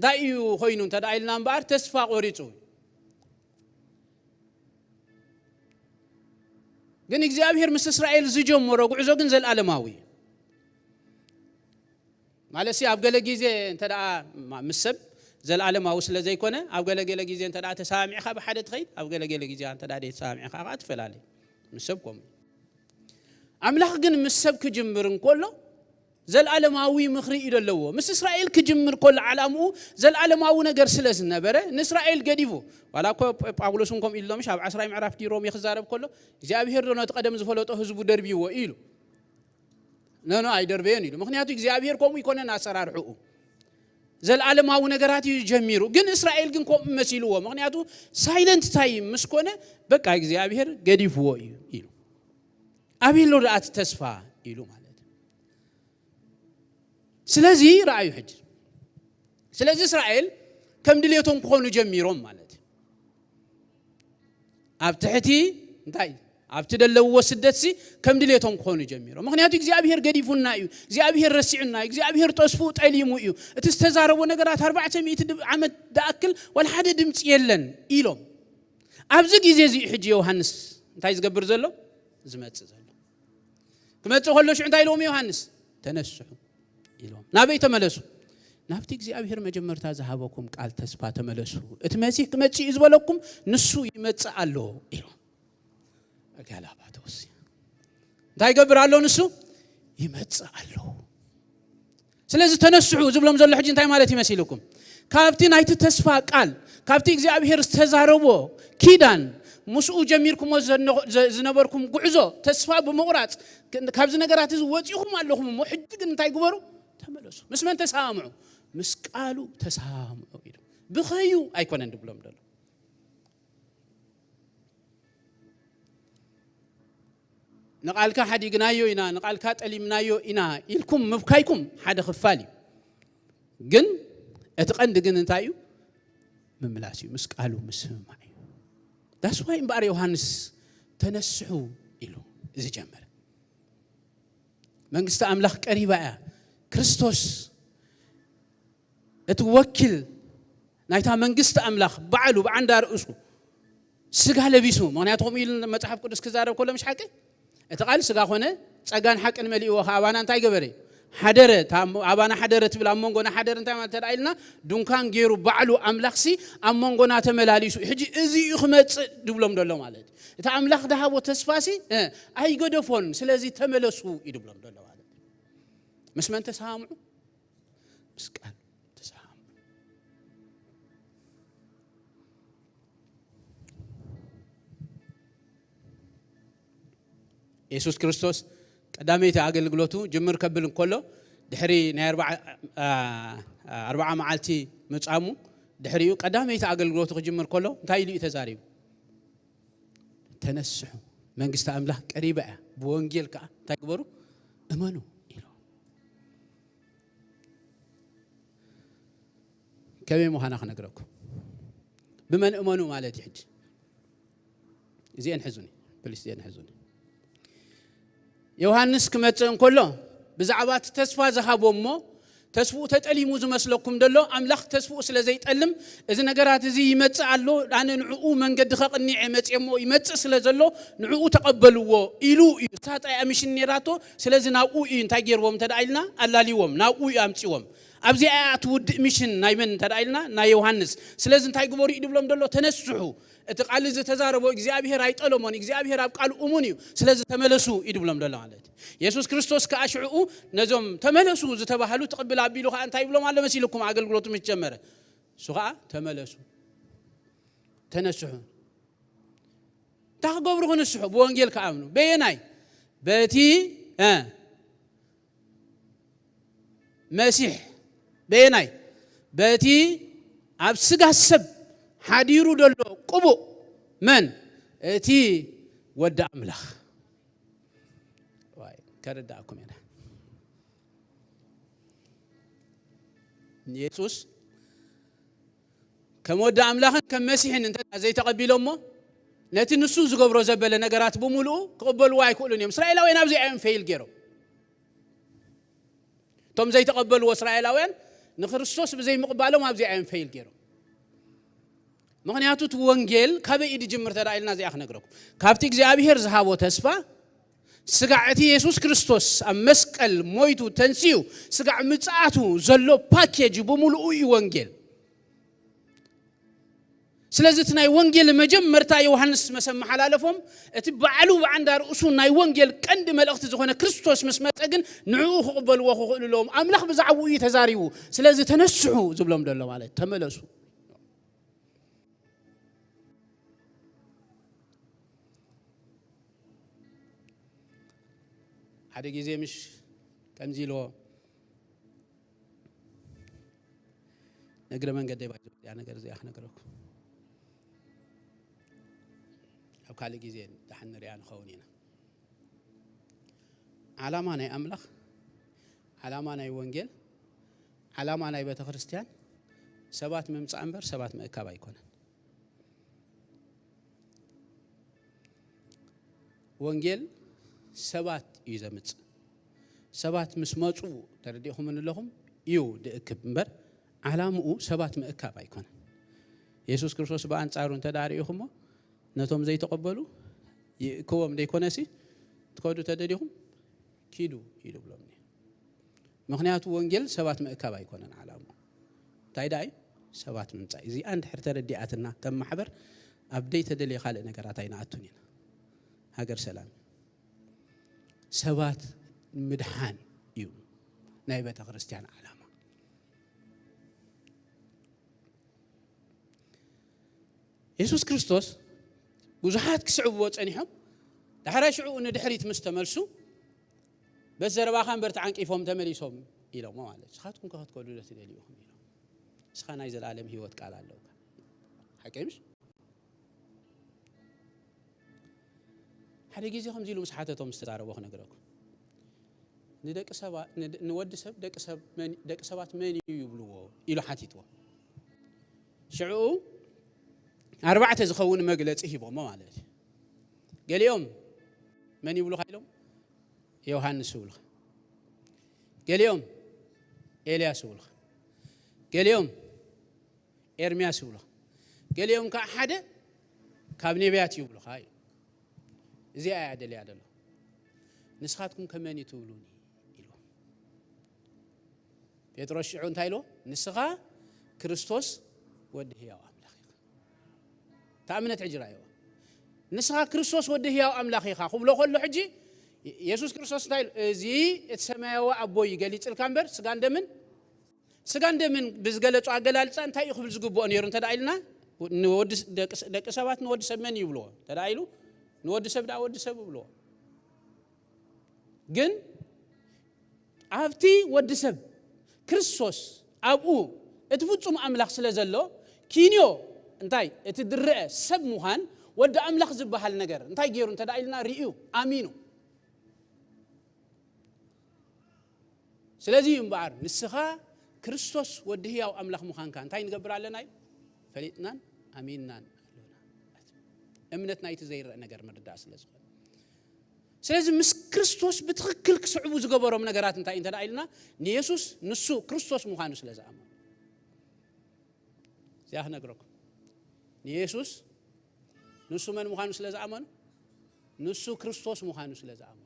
دايو خوينون تدا إلنا بأر تسفا قريتو جن إجزابير مس إسرائيل زجوم مرق عزوجن زل ألماوي مالسي أبغى لجيزة تدا مسب زل ألماوي سلا زي كونه أبغى لجيزة تدا تسامع خاب حد تغير أبغى لجيزة تدا تسامع خاب أطفال عليه مسبكم أملاك جن مسب كجمرن كله زل ألماوي مخري إلى اللو مس إسرائيل كجمر كل علامه زل ألماوي نجر سلس نبرة إسرائيل قديفو ولا كو أقولسونكم إلا مش أب عسرائيل معرف تيروم يخزارب كله إجابير دون تقدم زفلوت حزب دربي وإيلو لا أي دربيني مخنياتو إجابير كم يكون ناسرار حقوق زل ألماوي نجرات يجميرو جن إسرائيل جن كم مسيلوه مخنياتو سايلنت تايم مسكونه بقى إجابير قديفو إيلو أبيلو رأت تسفى إيلو سلازي رأي حج سلازي إسرائيل كم دليتهم كونوا جميرهم مالت أبتحتي انتاي አብትደለው ስደትሲ ከም ድሌቶም ኮኑ ጀሚሮ ምክንያቱ እግዚአብሔር ገዲፉና እዩ እግዚአብሔር ረሲዑና እግዚአብሔር ተስፉ ጠሊሙ እዩ እቲ ዝተዛረቡ ነገራት 400 ዓመት ዳአክል ወላ ሓደ ድምጽ የለን ኢሎም ኣብዚ ግዜ እዚ ሕጂ ዮሐንስ እንታይ ዝገብር ዘሎ ዝመጽእ ዘሎ ክመጽእ ከሎ ሽዑ እንታይ ኢሎም ዮሐንስ ተነስሑ ኢሎም ናበይ ተመለሱ ናብቲ እግዚአብሔር መጀመርታ ዝሃበኩም ቃል ተስፋ ተመለሱ እቲ መሲህ ክመጽእ ይዝበለኩም ንሱ ይመጽእ ኣሎ ኢሎም አጋላባቶስ እንታይ ይገብራሉ ንሱ ይመጽእ ኣሎ ስለዚህ ተነስሑ ዝብሎም ዘሎ ሕጂ እንታይ ማለት ይመስልኩም ካብቲ ናይቲ ተስፋ ቃል ካብቲ እግዚአብሔር ዝተዛረቦ ኪዳን ሙስኡ ጀሚርኩም ዝነበርኩም ጉዕዞ ተስፋ በመቁራጽ ካብዚ ነገራት እዚ ወጪኹም ኣለኹም ሕጂ ግን እንታይ ግበሩ ተመለሱ ምስ መን ተሳምዑ ምስ ቃሉ ተሳምዑ ኢሉ ብኸዩ ኣይኮነን ድብሎም ደሎ نقالك حد يجنايو إنا نقالك تأليمنايو إنا إلكم مبكايكم حد خفالي جن أتقند جن نتايو من ملاسيو مسكالو مسمعي that's why إمبار يوحنس تنسحو إلو إذا جمر من قست أملاك قريبا كريستوس اتوكل نايتا من قست أملاك بعلو بعندار أسو سجال بيسو معناتهم إلى متحف قدس كزارة كله مش حكي اتقال سغا ሆነ ጸጋን ሐቅን መልእዎ አባና እንታይ ገበረ ሐደረ አባና ሐደረ ትብላ አሞንጎና ሐደረ እንታይ ማለት ተዳይልና ዱንካን ገይሩ ባዕሉ አምላክሲ አሞንጎና ተመላሊሱ ሕጂ እዚ ይخመጽ ድብሎም ደሎ ማለት እቲ አምላክ ደሃቦ ተስፋሲ አይገደፎን ስለዚህ ተመለሱ ይድብሎም ደሎ ማለት መስመን ተሳምዑ መስቃል ተሳምዑ ኢየሱስ ክርስቶስ ቀዳሜት አገልግሎቱ ጅምር ከብል እንኮሎ ድሕሪ ናይ 40 መዓልቲ መጻሙ ድሕሪው ቀዳሜት አገልግሎቱ ጅምር ኮሎ እንታይ ኢሉ ተዛሪቡ ተነስሑ መንግስት አምላክ ቀሪባ በወንጌል ካ ተግበሩ እመኑ ኢሉ ከመይ መሆና ክነግረኩም በመን እመኑ ማለት ይሕጂ እዚአን ሕዙኒ ፕሊስ እዚአን ሕዙኒ ዮሐንስ ክመጽእ እንኮሎ ብዛዕባት ተስፋ ዘሃቦሞ ተስፉ ተጠሊሙ ዝመስለኩም ደሎ አምላክ ተስፉ ስለዘይጠልም እዚ ነገራት እዚ ይመጽእ አሎ ዳነ ንዑኡ መንገድ ከቅኒዕ መጽየሞ ይመጽእ ስለዘሎ ንዑኡ ተቀበልዎ ኢሉ ታጣይ አምሽን ነራቶ ስለዚህ ናኡ እንታይ ገይርዎም ተዳይልና አላሊዎም ናኡ ያምጽዎም ኣብዚ አያት ውድ ሚሽን ናይመን ተዳይልና ናይ ዮሐንስ ስለዚህ እንታይ ግበሩ ይድብሎም ደሎ ተነስሑ እቲ ቃል እዚ ተዛረቦ እግዚአብሔር አይጠለሞን እግዚአብሔር አብቃሉ እሙንዩ ስለዚህ ተመለሱ ይድብሎም ደሎ ማለት ኢየሱስ ክርስቶስ ከአሽዑ ነዞም ተመለሱ ዝተባሃሉ ተቀበል አቢሉ ካ እንታይ ብሎም አለ መስይልኩም አገልግሎቱ ምትጀመረ ሱኻ ተመለሱ ተነስሑ ታገብሩ ክንስሑ በወንጌል ከአምኑ በየናይ በቲ መሲህ በየናይ በቲ አብ ስጋ ሰብ حديرو دلو قبو من اتي ود املاخ واي كرداكم هنا يسوس كم ود املاخ كم مسيحن انت زي تقبلومو نتي نسو زغبرو زبل نغرات بمولو قبلوا يكولون يوم اسرائيلاوين ابزي ام فيل غيرو توم زي تقبلوا اسرائيلاوين نخريستوس بزي مقبالهم ابزي ام فيل غيرو ምክንያቱ ወንጌል ከበይድ ጅምር ተዳይልና ዘያኽ ነግረኩም ካብቲ እግዚአብሔር ዝሃቦ ተስፋ ስጋዕቲ ኢየሱስ ክርስቶስ መስቀል ሞይቱ ተንሲዩ ስጋዕ ምጽአቱ ዘሎ ፓኬጅ በሙሉኡ ወንጌል ስለዚህ ናይ ወንጌል መጀመርታ ዮሐንስ መሰማህ አላለፎም እቲ በዓሉ በአንዳር እሱ ናይ ወንጌል ቀንድ መልእክት ዝኾነ ክርስቶስ መስመጠግን ንዑ ክቅበልዎ ክኽእሉሎም አምላክ ብዛዕቡ ተዛሪቡ ስለዚህ ተነስሑ ዝብሎም ደሎ ማለት ተመለሱ ሓደ ጊዜ ምሽ ከምዚሎ ነግረ መንገድ ይባል ያ ነገር ዘያኽ ነገርኩ ኣብ ካለ ጊዜ ተሐነሪያ ንኸውኒና ዓላማ ናይ አምላክ ዓላማ ናይ ወንጌል ዓላማ ናይ ቤተ ክርስቲያን ሰባት መምጻእ እንበር ሰባት መእካብ አይኮነን ወንጌል ሰባት ይዘምጽ ሰባት ምስመጹ ተረዲኹም እንለኹም እዩ ድእክብ እምበር ዓላምኡ ሰባት መእካብ ኣይኮነ ኢየሱስ ክርስቶስ በአንጻሩ ተዳሪኹም ነቶም ዘይተቀበሉ ይእክቦም ደይኮነሲ ትከዱ ተደዲኹም ኪዱ ይብሎም ምክንያቱ ወንጌል ሰባት መእካብ ኣይኮነን ዓላምኡ ታይዳይ ሰባት ምምጻእ እዚ አንድ ሕርተ ረዲኣትና ከም ማሕበር ኣብደይ ተደልየ ካልእ ነገራት ኣይናኣቱን ኢና ሃገር ሰላም ሰባት ምድሓን እዩ ናይ ቤተ ክርስቲያን ዓላማ ኢየሱስ ክርስቶስ ብዙሓት ክስዕብዎ ጸኒሖም ድሕሪ ሽዑ ንድሕሪት ምስ ተመልሱ በዘረባኻን በርታ ዓንቂፎም ተመሊሶም ኢሎም ማለት ስኻትኩም ከኸትከሉ ለትደልዩኹም ኢሎም ስኻ ናይ ዘላለም ህይወት ቃል ኣለውካ ሓቂምሽ ሓደ ግዜ ከምዚ ኢሉ ምስ ሓተቶም ዝተዛረቦ ክነግረኩም ንደቂ ሰባት ንወዲ ሰብ ደቂ ሰባት መን እዩ ይብልዎ ኢሉ ሓቲትዎ ሽዑ ኣርባዕተ ዝኸውን መግለጺ ሂቦም ማለት እዩ ገሊኦም መን ይብሉ ኢሎም ዮሐንስ ይብሉ ገሊኦም ኤልያስ ይብሉ ገሊኦም ኤርምያስ ይብሉ ገሊኦም ከዓ ሓደ ካብ ነቢያት ይብሉ ሃይ እዚ ኣያደል ያደሎ ንስኻትኩም ከመን ትብሉኒ ኢሉ ጴጥሮስ ሽዑ እንታይ ኢሉ ንስኻ ክርስቶስ ወዲ ሕያው ኣምላኽ ኢኻ ተኣምነት ዕጅራዮ ንስኻ ክርስቶስ ወዲ ሕያው ኣምላኽ ኢኻ ክብሎ ከሎ ሕጂ ኢየሱስ ክርስቶስ እንታይ ኢሉ እዚ እተሰማያዊ ኣቦይ ገሊጽልካ እምበር ስጋን ደምን ብዝገለጹ ኣገላልጻ እንታይ እዩ ክብል ዝግብኦ ነይሩ እንተዳኢልና ንወዲ ደቂ ሰባት ንወዲ ሰብ መን ይብልዎ ተዳኢሉ ንወዲ ሰብ ዳ ወዲ ሰብ ይብልዎ ግን ኣብቲ ወዲ ሰብ ክርስቶስ ኣብኡ እቲ ፍጹም ኣምላኽ ስለ ዘሎ ኪንዮ እንታይ እቲ ድርአ ሰብ ምዃን ወዲ ኣምላኽ ዝበሃል ነገር እንታይ ገይሩ እንተዳኢልና ርእዩ ኣሚኑ ስለዚህ እምበኣር ንስኻ ክርስቶስ ወዲ ሕያው ኣምላኽ ምዃንካ እንታይ ንገብር ኣለና ፈሊጥናን ኣሚንናን ኣለና እምነት ናይቲ ዘይርአ ነገር ምርዳእ ስለ ዝኾነ ስለዚህ ምስ ክርስቶስ ብትኽክል ክስዕቡ ዝገበሮም ነገራት እንታይ እንተዳኢልና ንኢየሱስ ንሱ ክርስቶስ ምዃኑ ስለ ዝኣመኑ እዚኣ ክነግረኩም ንኢየሱስ ንሱ መን ምዃኑ ስለ ዝኣመኑ ንሱ ክርስቶስ ምዃኑ ስለ ዝኣመኑ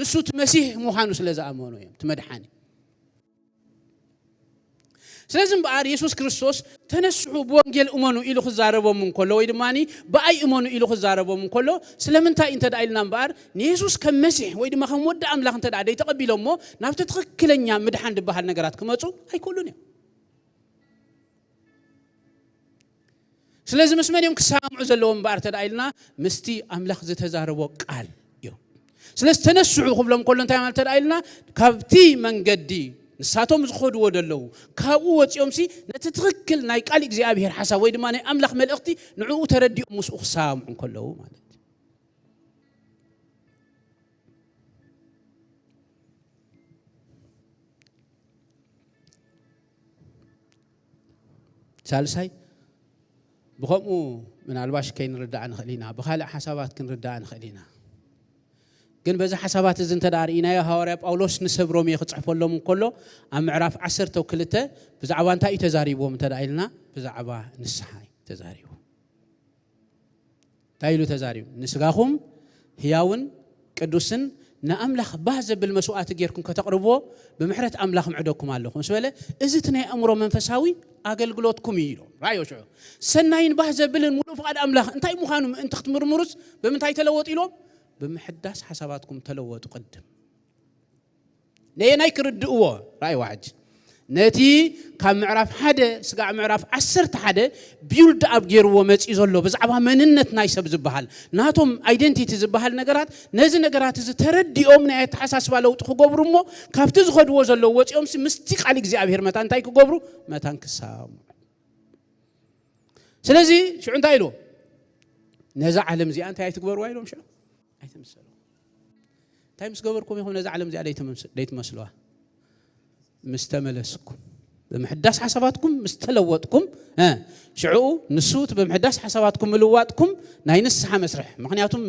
ንሱ እቲ መሲሕ ምዃኑ ስለ ዝኣመኑ እዮም እቲ መድሓኒ ስለዚህ እምበኣር ኢየሱስ ክርስቶስ ተነስሑ ብወንጌል እመኑ ኢሉ ክዛረቦም እንከሎ ወይ ድማኒ በኣይ እመኑ ኢሉ ክዛረቦም እንከሎ ስለምንታይ እንተዳኢልና እምበኣር ንኢየሱስ ከም መሲሕ ወይ ድማ ከም ወዲ ኣምላኽ እንተዳ ደይተቐቢሎሞ ናብቲ ትኽክለኛ ምድሓን ዝበሃል ነገራት ክመፁ ኣይክእሉን እዮም ስለዚህ መስመን እዮም ክሳምዑ ዘለዎም እምበኣር ተዳኢልና ምስቲ ኣምላኽ ዝተዛረቦ ቃል እዮም ስለዚህ ተነስሑ ክብሎም ከሎ እንታይ ማለት ተዳኢልና ካብቲ መንገዲ ንሳቶም ዝኸድዎ ደለው ካብኡ ወፂኦምሲ ነቲ ትኽክል ናይ ቃል እግዚኣብሔር ሓሳብ ወይ ድማ ናይ ኣምላኽ መልእኽቲ ንዕኡ ተረዲኦም ምስኡ ክሳምዑ ከለዉ ማለት እዩ ሳልሳይ ብኸምኡ ምናልባሽ ከይንርዳእ ንኽእል ኢና ብኻልእ ሓሳባት ክንርዳእ ንኽእል ኢና ግን በዛ ሓሳባት እዚ እንተዳርኢናዮ ሐዋርያ ጳውሎስ ንሰብ ሮሜ ክጽሕፈሎም እንከሎ ኣብ ምዕራፍ 12 ብዛዕባ እንታይ እዩ ተዛሪቦም እንተዳኢልና ብዛዕባ ንስሓ ተዛሪቡ ታይሉ ተዛሪቡ ንስጋኹም ሕያውን ቅዱስን ንኣምላኽ ባህ ዘብል መስዋዕት ጌርኩም ከተቕርቦ ብምሕረት ኣምላኽ ምዕደኩም ኣለኹም ስበለ እዚ እቲ ናይ ኣእምሮ መንፈሳዊ ኣገልግሎትኩም እዩ ኢሎም ራእዮ ሽዑ ሰናይን ባህ ዘብልን ሙሉእ ፍቓድ ኣምላኽ እንታይ ምዃኑ ምእንቲ ክትምርምሩስ ብምንታይ ተለወጡ ኢሎም بمحدث حساباتكم تلوت قدم لينا يكردوا راي واحد نتي كم معرف حدا سقع معرف 10 حدا بيولد اب غيرو مصي زلو بزعبا مننت نايسب زبحال ناتهم ايدنتيتي زبحال نغرات نزي نغرات ز ترديوم ناي تحساسبا لوط كغبرمو كافت زخدو زلو وصيوم سي مستي قال እግዚአብሔር متى انتي كغبرو متى انكسام ስለዚህ شو انتي له نزع علم زي انت هيتكبر وايلهم شو አይተመስሉ ታይምስ ገበርኩም ይሁን ነዛ ዓለም ዚያ ደይት መስሏ مستملسكم بمحداس حساباتكم مستلوتكم شعو نسوت بمحداس حساباتكم ملواتكم ناي نسحه مسرح مخنياتهم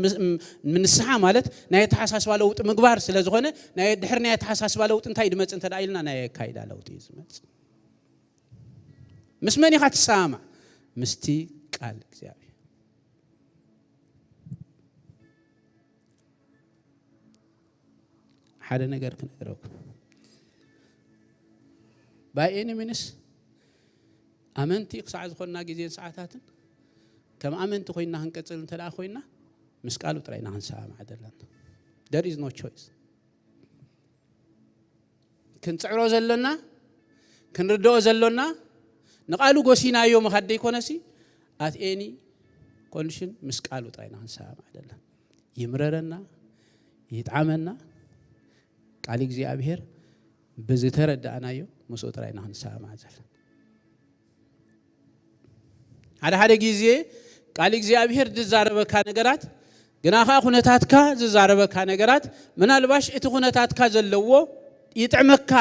من السحه مالت ناي تحساس بالوط مغبار ስለዝኾነ ناي ድሕር ناي تحساس بالوط እንታይ ድመጽ እንተዳይልና ناي ካይዳ ለውጥ ይዝመጽ مسمن يخات السامع مستي قال እግዚአብሔር ሓደ ነገር ክነግረኩም بايني منس امنتي قصع ዝኮንና ጊዜን ሰዓታትን ከም አመንት ኮይና ህንቀጽል እንተላ ኮይና መስቃሉ ጥራይና አንሳማ አይደለም there is no choice ክንጽዕሮ ዘለና ክንርደኦ ዘለና ንቃሉ ጎሲናዮ መሐደ ይኮነሲ at any condition መስቃሉ ጥራይና አንሳማ አይደለም ይምረረና ይጣመና ቃል እግዚአብሔር በዝተረዳናዮ مسوت راينا هنسا معزل على هذا ጊዜ ቃል እግዚአብሔር ዝዛረበካ ነገራት ግናኻ ኩነታትካ ዝዛረበካ ነገራት ምናልባሽ እቲ ኩነታትካ ዘለዎ ይጥዕመካ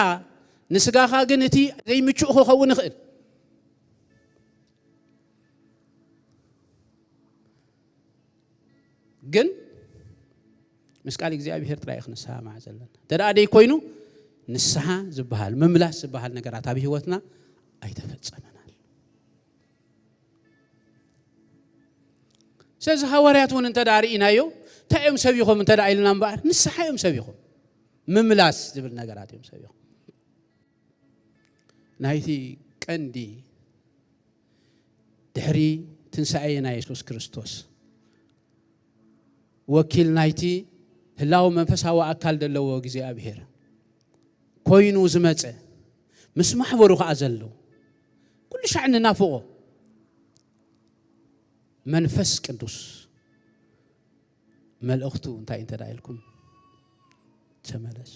ንስጋኻ ግን እቲ ዘይምቹእ ክኸውን ይኽእል ግን ምስ ቃል እግዚአብሔር ጥራይ ክንሳ ማዕዘልና ተዳደይ ኮይኑ ንስሐ ዝባሃል መምላስ ዝባሃል ነገራት ኣብ ህይወትና አይተፈጸመናል ስለዚ ሐዋርያቱን እንተዳሪኢናዮ ታየም ሰቢኹም እንተዳኢልና እምባር ንስሐ የም ሰቢኹም መምላስ ዝብል ነገራት የም ሰቢኹም ናይቲ ቀንዲ ድሕሪ ትንሣኤና ኢየሱስ ክርስቶስ ወኪል ናይቲ ህላው መንፈሳዊ አካል ደለዎ እግዚአብሔር ኮይኑ ዝመጸ ምስ ማሕበሩ ከዓ ዘሎ ኩሉ ሻዕን ናፍቆ መንፈስ ቅዱስ መልእኽቱ እንታይ እንተዳይልኩም ተመለሱ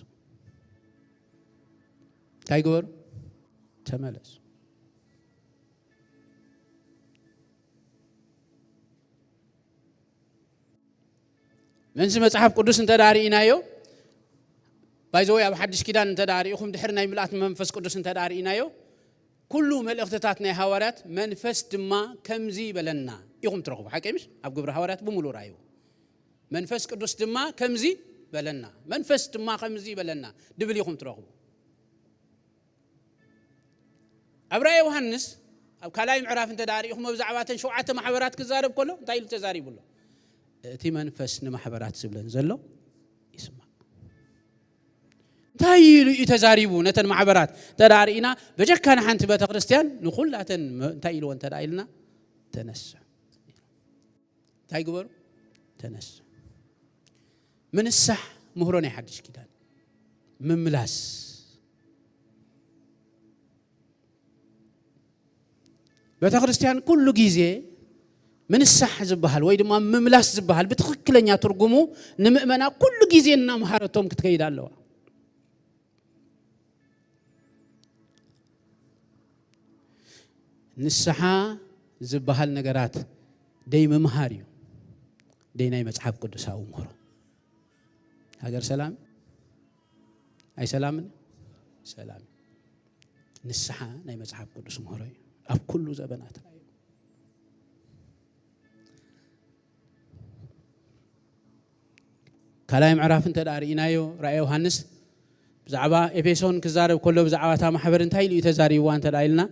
ታይጎር ተመለሱ መንዝ መጽሐፍ ቅዱስ እንተዳሪኢናዮ بايزو يا بحدش كده انت داريكم دحرنا يملات منفس قدس انت دارينايو كل ملختاتنا حوارات منفس دما كمزي بلنا يقوم ترغب حكي مش اب قبر حوارات بمولو رايو منفس قدس دما كمزي بلنا منفس دما كمزي بلنا دبل يقوم ترغب ابراي يوحنس اب كلاي معراف انت داريكم بزعباتن شوعه محبرات كزارب كله تايل تزاري بله تي منفس محبرات سبلن زلو يسمع تايلو يتزاريبو نتن معبرات تدارينا بجكنا حنت بيت كريستيان نخلاتن تايلو انت دايلنا تنسى تايغبر تنسى من الصح مهرون يحدش كده مملاس بيت كريستيان كل غيزه من الصح زبحال ወይ ድማ مملاس زبحال بتخكلኛ ትርጉሙ ንምእመና كل غيزنا مهارتهم ክትከይዳለዋ نسحا زبحال نغرات داي ممهاريو داي ناي مصحف قدساو مهرو هاجر سلام اي سلام سلام نسحا ناي مصحف قدس مهرو اب كل زبنات كلاي معرف انت دارينايو راي يوحنس بزعبا افيسون كزارب كله بزعباتا محبر انتاي لي تزاريوا انت دايلنا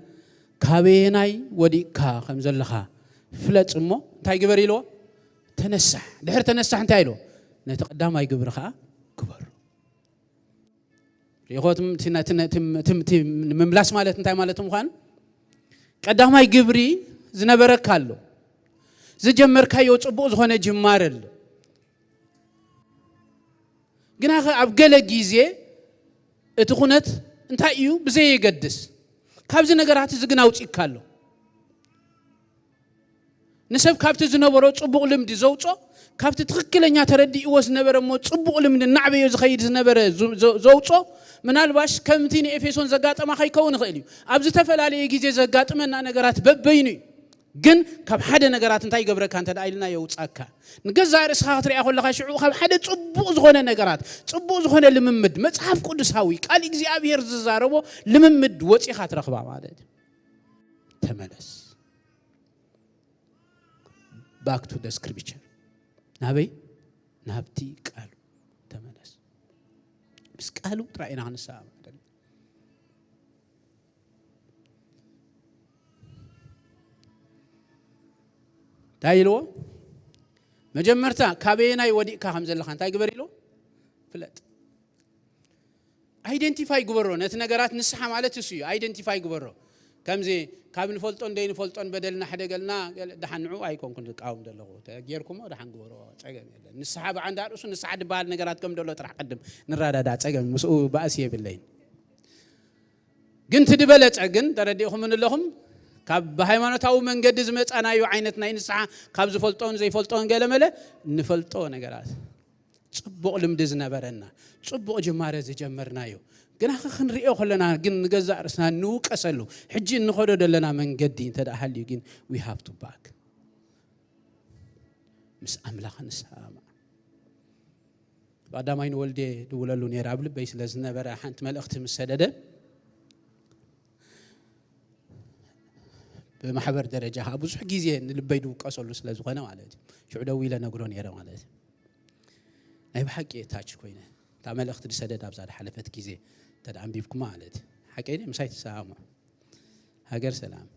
كابيناي وديكا خمزلخا فلصمو انتاي غبر يلو تنسح دحر تنسح انتاي يلو نتقدام اي غبر خا كبر يخوتم تم مملاس مالت انتاي مالتم خان قداماي غبري زنبركالو زجمركايو صبو زخونه جمارل غنا اب ገለ ጊዜ እትኹነት እንታይዩ በዘይ ይገድስ ካብዚ ነገራት ዝግናው ጽካሎ ንሰብ ካብቲ ዝነበሮ ጽቡቕ ልምዲ ዘውጾ ካብቲ ትክክለኛ ተረዲኡ ወዝነበረ ሞ ጽቡቕ ልምዲ ናዕበዮ ዝኸይድ ዝነበረ ዘውጾ ምናልባሽ ከምቲ ንኤፌሶን ዘጋጠማ ኸይከውን ይኽእል እዩ ኣብዚ ተፈላለየ ጊዜ ዘጋጥመና ነገራት በበይኑ ግን ካብ ሓደ ነገራት እንታይ ይገብረካ እንተ ዳይልና የውጻካ ንገዛ ርእስኻ ክትሪኣ ከለኻ ሽዑ ካብ ሓደ ጽቡቕ ዝኾነ ነገራት ጽቡቕ ዝኾነ ልምምድ መጽሓፍ ቅዱሳዊ ቃል እግዚአብሔር ዝዛረቦ ልምምድ ወጪኻ ትረኽባ ማለት ተመለስ back to the scripture ናበይ ናብቲ ቃሉ ተመለስ ምስ ቃሉ ጥራይና ንስሓ ማለት ታይሎ መጀመርታ ካበየናይ ወዲእካ ከም ዘለኻ እንታይ ግበር ኢሎ ፍለጥ አይደንቲፋይ ግበሮ ነት ነገራት ንስሓ ማለት እሱ እዩ አይደንቲፋይ ግበሮ ከምዚ ካብ ንፈልጦን ደይ ንፈልጦን በደልና ሓደገልና ደሓንዑ ኣይኮንኩን ቃውም ደለኹ ተገርኩሞ ደሓን ግበሮ ፀገም የለን ንስሓ በዓንዳ ርእሱ ንስሓ ድባል ነገራት ከም ደሎ ጥራሕ ቀድም ንራዳዳ ፀገም ምስኡ ባእሲ የብለይን ግን ትድበለፀ ግን ተረዲእኹም እንለኹም ካብ በሃይማኖታዊ መንገዲ ዝመጻናዩ ዓይነት ናይ ንስሓ ካብ ዝፈልጦን ዘይፈልጦን ገለመለ ንፈልጦ ነገራት ጽቡቕ ልምዲ ዝነበረና ጽቡቕ ጅማሬ ዝጀመርናዮ ግን አኸ ክንሪኦ ከለና ግን ንገዛእ ርስና ንውቀሰሉ ሕጂ እንኸዶ ደለና መንገዲ እንተ ደኣ ሃልዩ ግን we have to back ምስ ኣምላኽ ንስሓማ ባዳማይን ወልዴ ድውለሉ ነይራ ኣብ ልበይ ስለ ዝነበረ ሓንቲ መልእኽቲ ምስ ሰደደ በማሕበር ደረጃ ብዙሕ ጊዜ ንልበይ ድውቀሰሉ ስለ ዝኾነ ማለት ሽዑ ደው ኢለ ነግሮ ነይረ ማለት ናይ ብሓቂ ታች ኮይነ ታ መልእኽቲ ድሰደድ ኣብ ዛድ ሓለፈት ጊዜ ተዳንቢብኩም ማለት ሓቂኒ ምሳይ ተሳሙ ሃገር ሰላም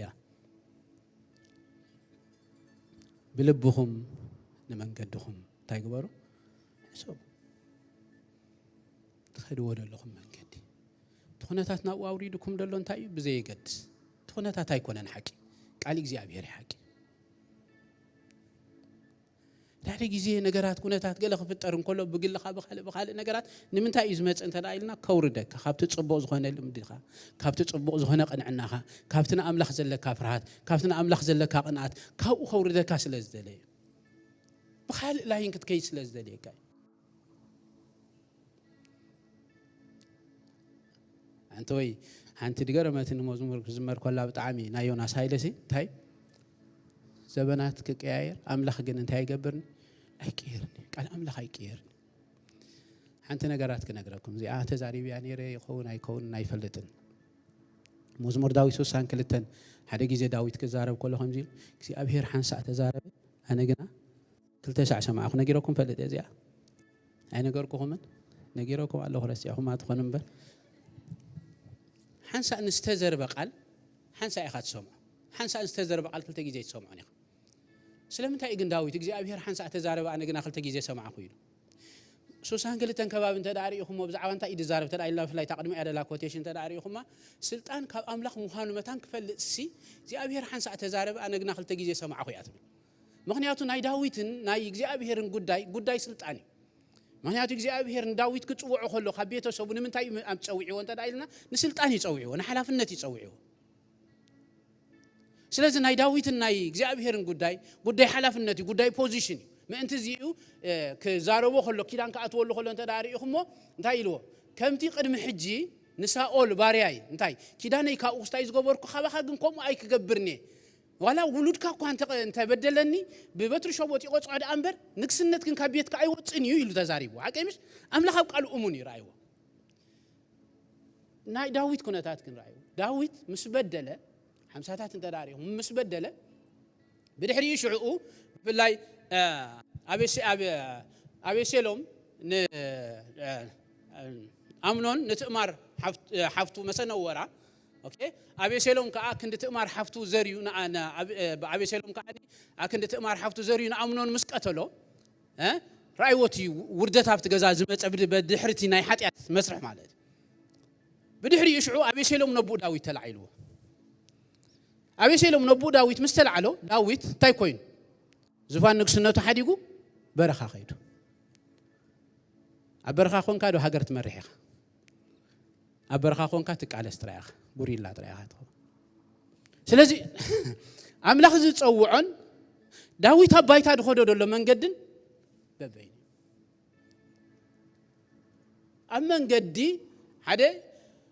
ያ ብልብኹም ንመንገድኹም እንታይ ግበሩ ሰው ትኸድዎ ደለኹም መንገዲ ትኹነታት ናብኡ ኣውሪድኩም ደሎ እንታይ እዩ ብዘይ ይገድስ ትኹነታት ኣይኮነን ሓቂ ቃል እግዚአብሔር ሓቂ ዳሪ ጊዜ ነገራት ኩነታት ገለ ክፍጠር እንከሎ ብግልኻ በኻልእ ነገራት ንምንታይ እዩ ዝመጽእ እንተ ዳኢልና ከውርደካ ካብቲ ጽቡቕ ዝኾነ ልምድኻ ካብቲ ጽቡቕ ዝኾነ ቅንዕናኻ ካብቲ ንኣምላኽ ዘለካ ፍርሃት ካብቲ ንኣምላኽ ዘለካ ቅንዓት ካብኡ ከውርደካ ስለ ዝደለየ ብኻልእ ላይን ክትከይድ ስለ ዝደለየካ አንተ ወይ ሓንቲ ድገረመትን መዝሙር ክዝመር ኮላ ብጣዕሚ ናይ ዮናስ ሃይለሲ እንታይ ዘበናት ክቀያየር ኣምላኽ ግን እንታይ ይገብርኒ ኣይቀየርኒ ቃል ኣምላኽ ኣይቀየርኒ ሓንቲ ነገራት ክነግረኩም እዚኣ ተዛሪብያ ነይረ ይኸውን ኣይከውን ኣይፈልጥን መዝሙር ዳዊት 62 ሓደ ጊዜ ዳዊት ክዛረብ ከሎ ከምዚ እግዚአብሔር ሓንሳእ ተዛረበ ኣነ ግና 2 ሰዓት ሰማዕኹ ነጊረኩም ፈልጥ እዚኣ ኣይነገርኩኹምን ነጊረኩም ኣለኹ ረሲዕኹም ኣትኾኑ እምበር ሓንሳእ ንዝተዘረበ ቃል ሓንሳእ ኢኻ ትሰምዑ ሓንሳእ ዝተዘረበ ቃል 2 ጊዜ ይሰምዑ ነይኻ ስለምንታይ ግን ዳዊት እግዚአብሔር ሓንሳእ ተዛረበ ኣነ ግና 2 ጊዜ ሰማዕኹ ኢሉ ሱሳን ገለተን ከባቢ እንተ ዳሪኢኹም ብዛዕባ እንታይ ይዛረብ ተዳኢላ ፍላይ ተቀድሞ ያደላ ኮቴሽን ተዳሪኢኹም ስልጣን ካብ ኣምላኽ ምዃኑ መታን ክፈልጥ ሲ እግዚአብሔር ሓንሳእ ተዛረበ ኣነ ግና 2 ጊዜ ሰማዕኹ እያ ትብል ምክንያቱ ናይ ዳዊትን ናይ እግዚአብሔርን ጉዳይ ስልጣን እዩ ምክንያቱ እግዚአብሔር ዳዊት ክጽውዖ ከሎ ካብ ቤተሰቡ ንምንታይ ኣብ ፀውዒዎ እንተ ዳኢልና ንስልጣን ይፀውዒዎ ንሓላፍነት ይፀውዒዎ ስለዚህ ናይ ዳዊትን ናይ እግዚአብሔርን ጉዳይ ሓላፍነት ጉዳይ ፖዚሽን ምእንቲ ዚኡ ከዛረቦ ከሎ ኪዳን ካኣትወሉ ከሎ እንተ ዳሪኢኹሞ እንታይ ኢልዎ ከምቲ ቅድሚ ሕጂ ንሳኦል ባርያይ እንታይ ኪዳነይ ካብ ውስታይ ዝገበርኩ ካባኻ ግን ከምኡ ኣይክገብርኒ ዋላ ውሉድካ እኳ እንተ በደለኒ ብበትሪ ሸቦጥ ይቆጽዖ ኣንበር ንግስነት ግን ካብ ቤትካ ኣይወፅን እዩ ኢሉ ተዛሪቡ ዓቀምሽ ኣምላኽ ኣብ ቃሉ እሙን ይራእይዎ ናይ ዳዊት ኩነታት ክንራእዩ ዳዊት ምስ በደለ ሓምሳታት እንተ ዳሪኢኹም ምስ በደለ ብድሕሪኡ ሽዑኡ ብላይ አቤሴሎም አምኖን ንትእማር ሓፍቱ መሰነወራ ኦኬ አቤሴሎም ከኣ ክንድ ትእማር ሓፍቱ ዘርዩ አቤሴሎም ከኣ ክንድ ትእማር ሓፍቱ ዘርዩ ንኣምኖን ምስቀተሎ ራእይወት ውርደት ኣብቲ ገዛ ዝመፀ ብድሕርቲ ናይ ሓጢያት መስርሕ ማለት ብድሕሪኡ ሽዑ አቤሴሎም ነብኡ ዳዊት ተላዒልዎ አቤሴሎም ነብኡ ዳዊት ምስ ተላዓሎ ዳዊት እንታይ ኮይኑ ዝፋን ንግስነቱ ሓዲጉ በረኻ ኸይዱ ኣብ በረኻ ኮንካ ዶ ሃገር ትመርሕ ኢኻ ኣብ በረኻ ኮንካ ትቃለስ ጥራይ ኢኻ ጉሪላ ጥራይ ኢኻ ትኸው ስለዚ ኣምላኽ ዝፀውዖን ዳዊት ኣብ ባይታ ድኸዶ ደሎ መንገድን በበይኒ ኣብ መንገዲ ሓደ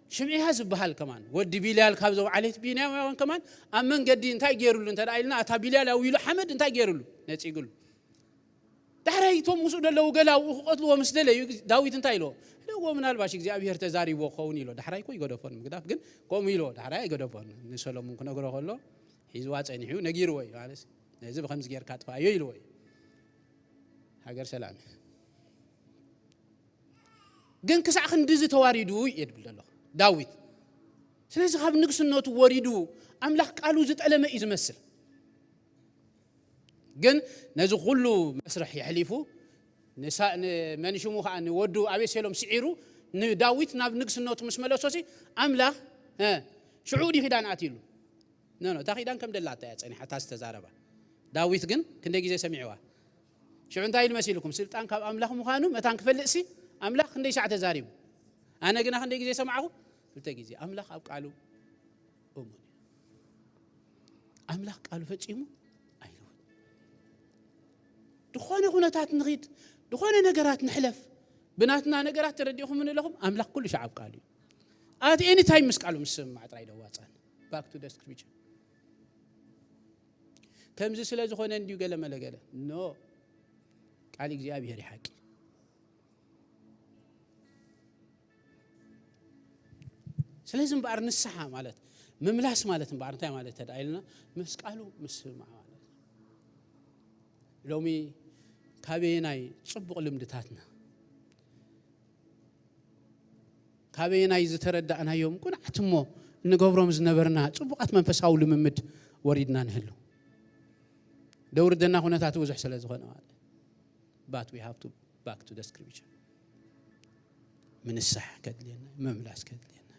شمعها زبهال كمان ودي بلال كابزو عليه بينيام كمان أمن قدي انتاي جيرلو انت رايلنا أتا بلال أو يلو حمد انتاي جيرلو ناس يقول دحري توم مسود لو قلا وقتلوا مسدله داويت انتاي له لو من الباش እግዚአብሔር ተዛሪ ወخون ይሎ دحري ኮይ ገደፈን ምግዳፍ ግን ቆም ይሎ دحري ገደፈን ንሰሎሞን ከነገረ ሆሎ ሒዝዋ ጸኒሑ ነጊር ወይ ማለት ነዚ በከምዝ ጌር ካጥፋዮ ይሎ ወይ ሀገር ሰላም ግን ክሳዕ ክንድዝ ተዋሪዱ ይድብለሎ ዳዊት ስለዚህ ካብ ንግስነቱ ወሪዱ አምላክ ቃሉ ዝጠለመ ይዝመስል ግን ነዚ ሁሉ መስርሕ ይሕሊፉ መንሽሙ ኻን ወዱ አቤሴሎም ሲዒሩ ዳዊት ናብ ንግስነቱ መስመለሶሲ አምላክ ሽዑዲ ኺዳን አትይሉ ኖ ታኺዳን ከም ደላታ ያጸኒሐ ታስተዛረባ ዳዊት ግን ክንደ ግዜ ሰሚዕዋ ሽዑ እንታይ ይመስልኩም ስልጣን ካብ አምላክ ምዃኑ መታን ክፈልእሲ አምላክ ክንደ ሻዕ ተዛሪቡ አነ ግና ክንደ ግዜ ሰማዕሁ ፍልተ ግዜ አምላክ ኣብ ቃሉ እሙን አምላክ ቃሉ ፈጺሙ አይለወጥ ድኾነ ኩነታት ንኺድ ድኾነ ነገራት ንሕለፍ ብናትና ነገራት ተረዲኹም ንለኹም አምላክ ኩሉ ሻዕ ኣብ ቃሉ at any time መስቃሉ ምስማዕ ጥራይ ደዋጻን back to the scripture ከምዚ ስለ ዝኾነ እንዲሁ ገለ መለገለ ኖ ቃል እግዚአብሔር ይሐቂ ስለዚህ በአር ንስሐ ማለት መምላስ ማለት በአር እንታይ ማለት ተዳይልና መስቃሉ ምስማዕ ማለት ሎሚ ካበየናይ ጽቡቕ ልምድታትና ካበየናይ ዝተረዳእናዮም ቁንዓትሞ ንገብሮም ዝነበርና ጽቡቓት መንፈሳዊ ልምምድ ወሪድና ንህሉ ደውርደና ኩነታት ብዙሕ ስለ ዝኾነ ማለት but we have to back to the scripture ምንስሐ ከድልና መምላስ ከድልና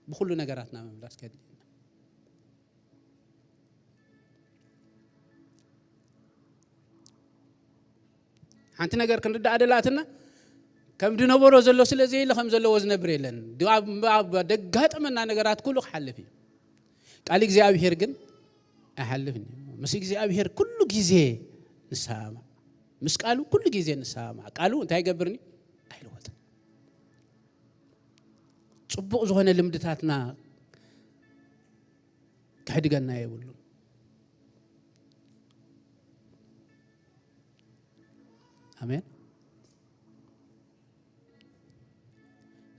بكل ነገራትና መምላስ ከድልና አንተ ነገር ክንዳ አደላትና ከም ድነበሮ ዘሎ ስለዚህ ለኸም ዘሎ ወዝነብር የለን ደጋጠመና ነገራት ኩሉ ሐልፊ ቃል እግዚአብሔር ግን አሐልፍኒ ምስ እግዚአብሔር ኩሉ ጊዜ ንሳማ ምስቃሉ ኩሉ ጊዜ ንሳማ ቃሉ እንታይ ይገብርኒ አይለወጥ ጽቡቕ ዝኾነ ልምድታትና ከድገና ይብሉ አሜን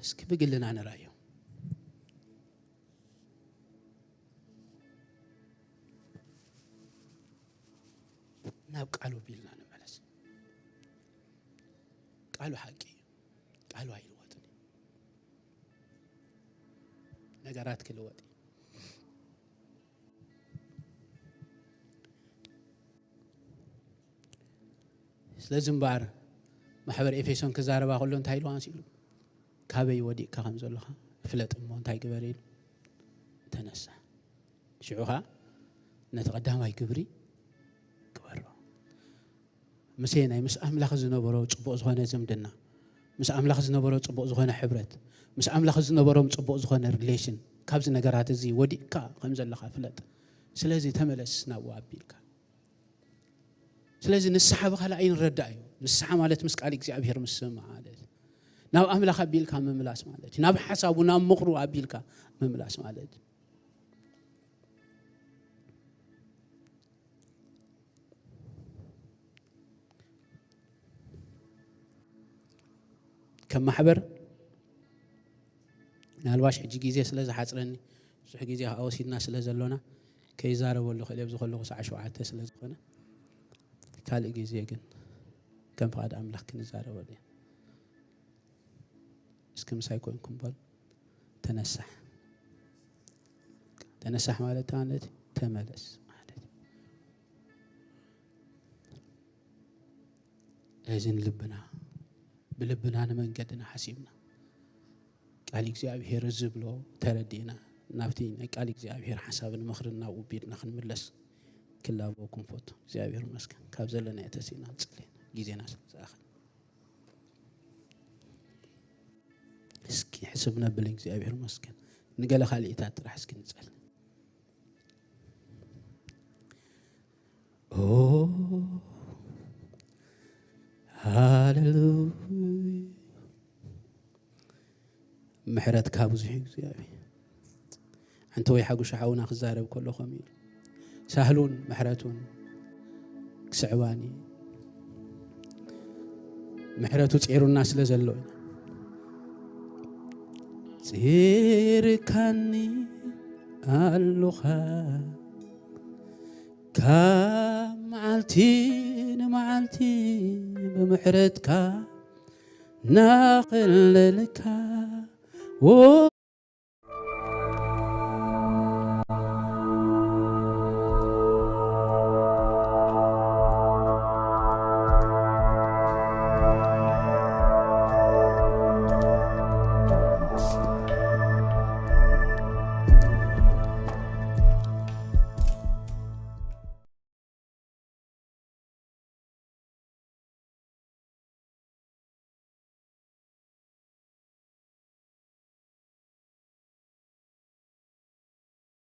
እስኪ በግልና ነራዩ ናብ ቃሉ ቢልና ነመለስ ቃሉ ሐቂ ቃሉ አይለወጥ ነገራት ክለወጥ ስለዚህ ባር ማሕበር ኤፌሶን ከዛረባ ሁሉ እንታይ ኢሉ አንሲሉ ካበይ ወዲእካ ከም ዘለኻ ፍለጥ እሞ እንታይ ግበር ኢሉ ተነሳ ሽዑኻ ነቲ ቀዳማይ ግብሪ ግበሮ مسيناي مس أملاخ زنبرو صبوق زخونه زمدنا مس أملاخ زنبرو صبوق زخونه حبرت مس أملاخ زنبرو صبوق زخونه ريليشن كابز نغرات زي وديكا خمزلخ فلط سلازي تملس ناو ابيلكا سلازي نسحب خلا عين ردايو نسحب مالت مسقال እግዚአብሔር مسمع ማለት ناو أملاخ ابيلكا مملاس ማለት ناو حسابنا مخرو ابيلكا مملاس ማለት كم محبر نالواش حجي جيزي سلازة حاصرني صح جيزي أوسيد ناس سلازة لونا كي زارو ولا خليه بزخلو ساعة شوعته سلازة خنا كال جيزي جن كم فاد أملاك كنزارو ولا اسكم سايكون كمبل تنسح مالت تانت تملس مالت لازم لبنا بلبنا من قدنا حسيبنا قال እግዚአብሔር ዝብሎ ተረዲና ናፍቲና ቃል እግዚአብሔር ሐሳብን መخرنا ወቢድና ክንመለስ ክላቦኩም ፎቶ እግዚአብሔር መስከን ካብ ዘለና የተሲና ጽሌና ጊዜና ስለዛኸ እስኪ حسبنا በል እግዚአብሔር መስከን ንገለ ኻሊታት ጥራሕ እስኪ ንጸል ኦ Hallelujah. محرتك بزح እግዚአብሔር أنت وي حقوش حاونا خزارب كله خميل سهلون محرتون كسعواني محرتو تصيرو الناس لزلوين تصيركني اللخا معالتي بمحرتك ناقل لك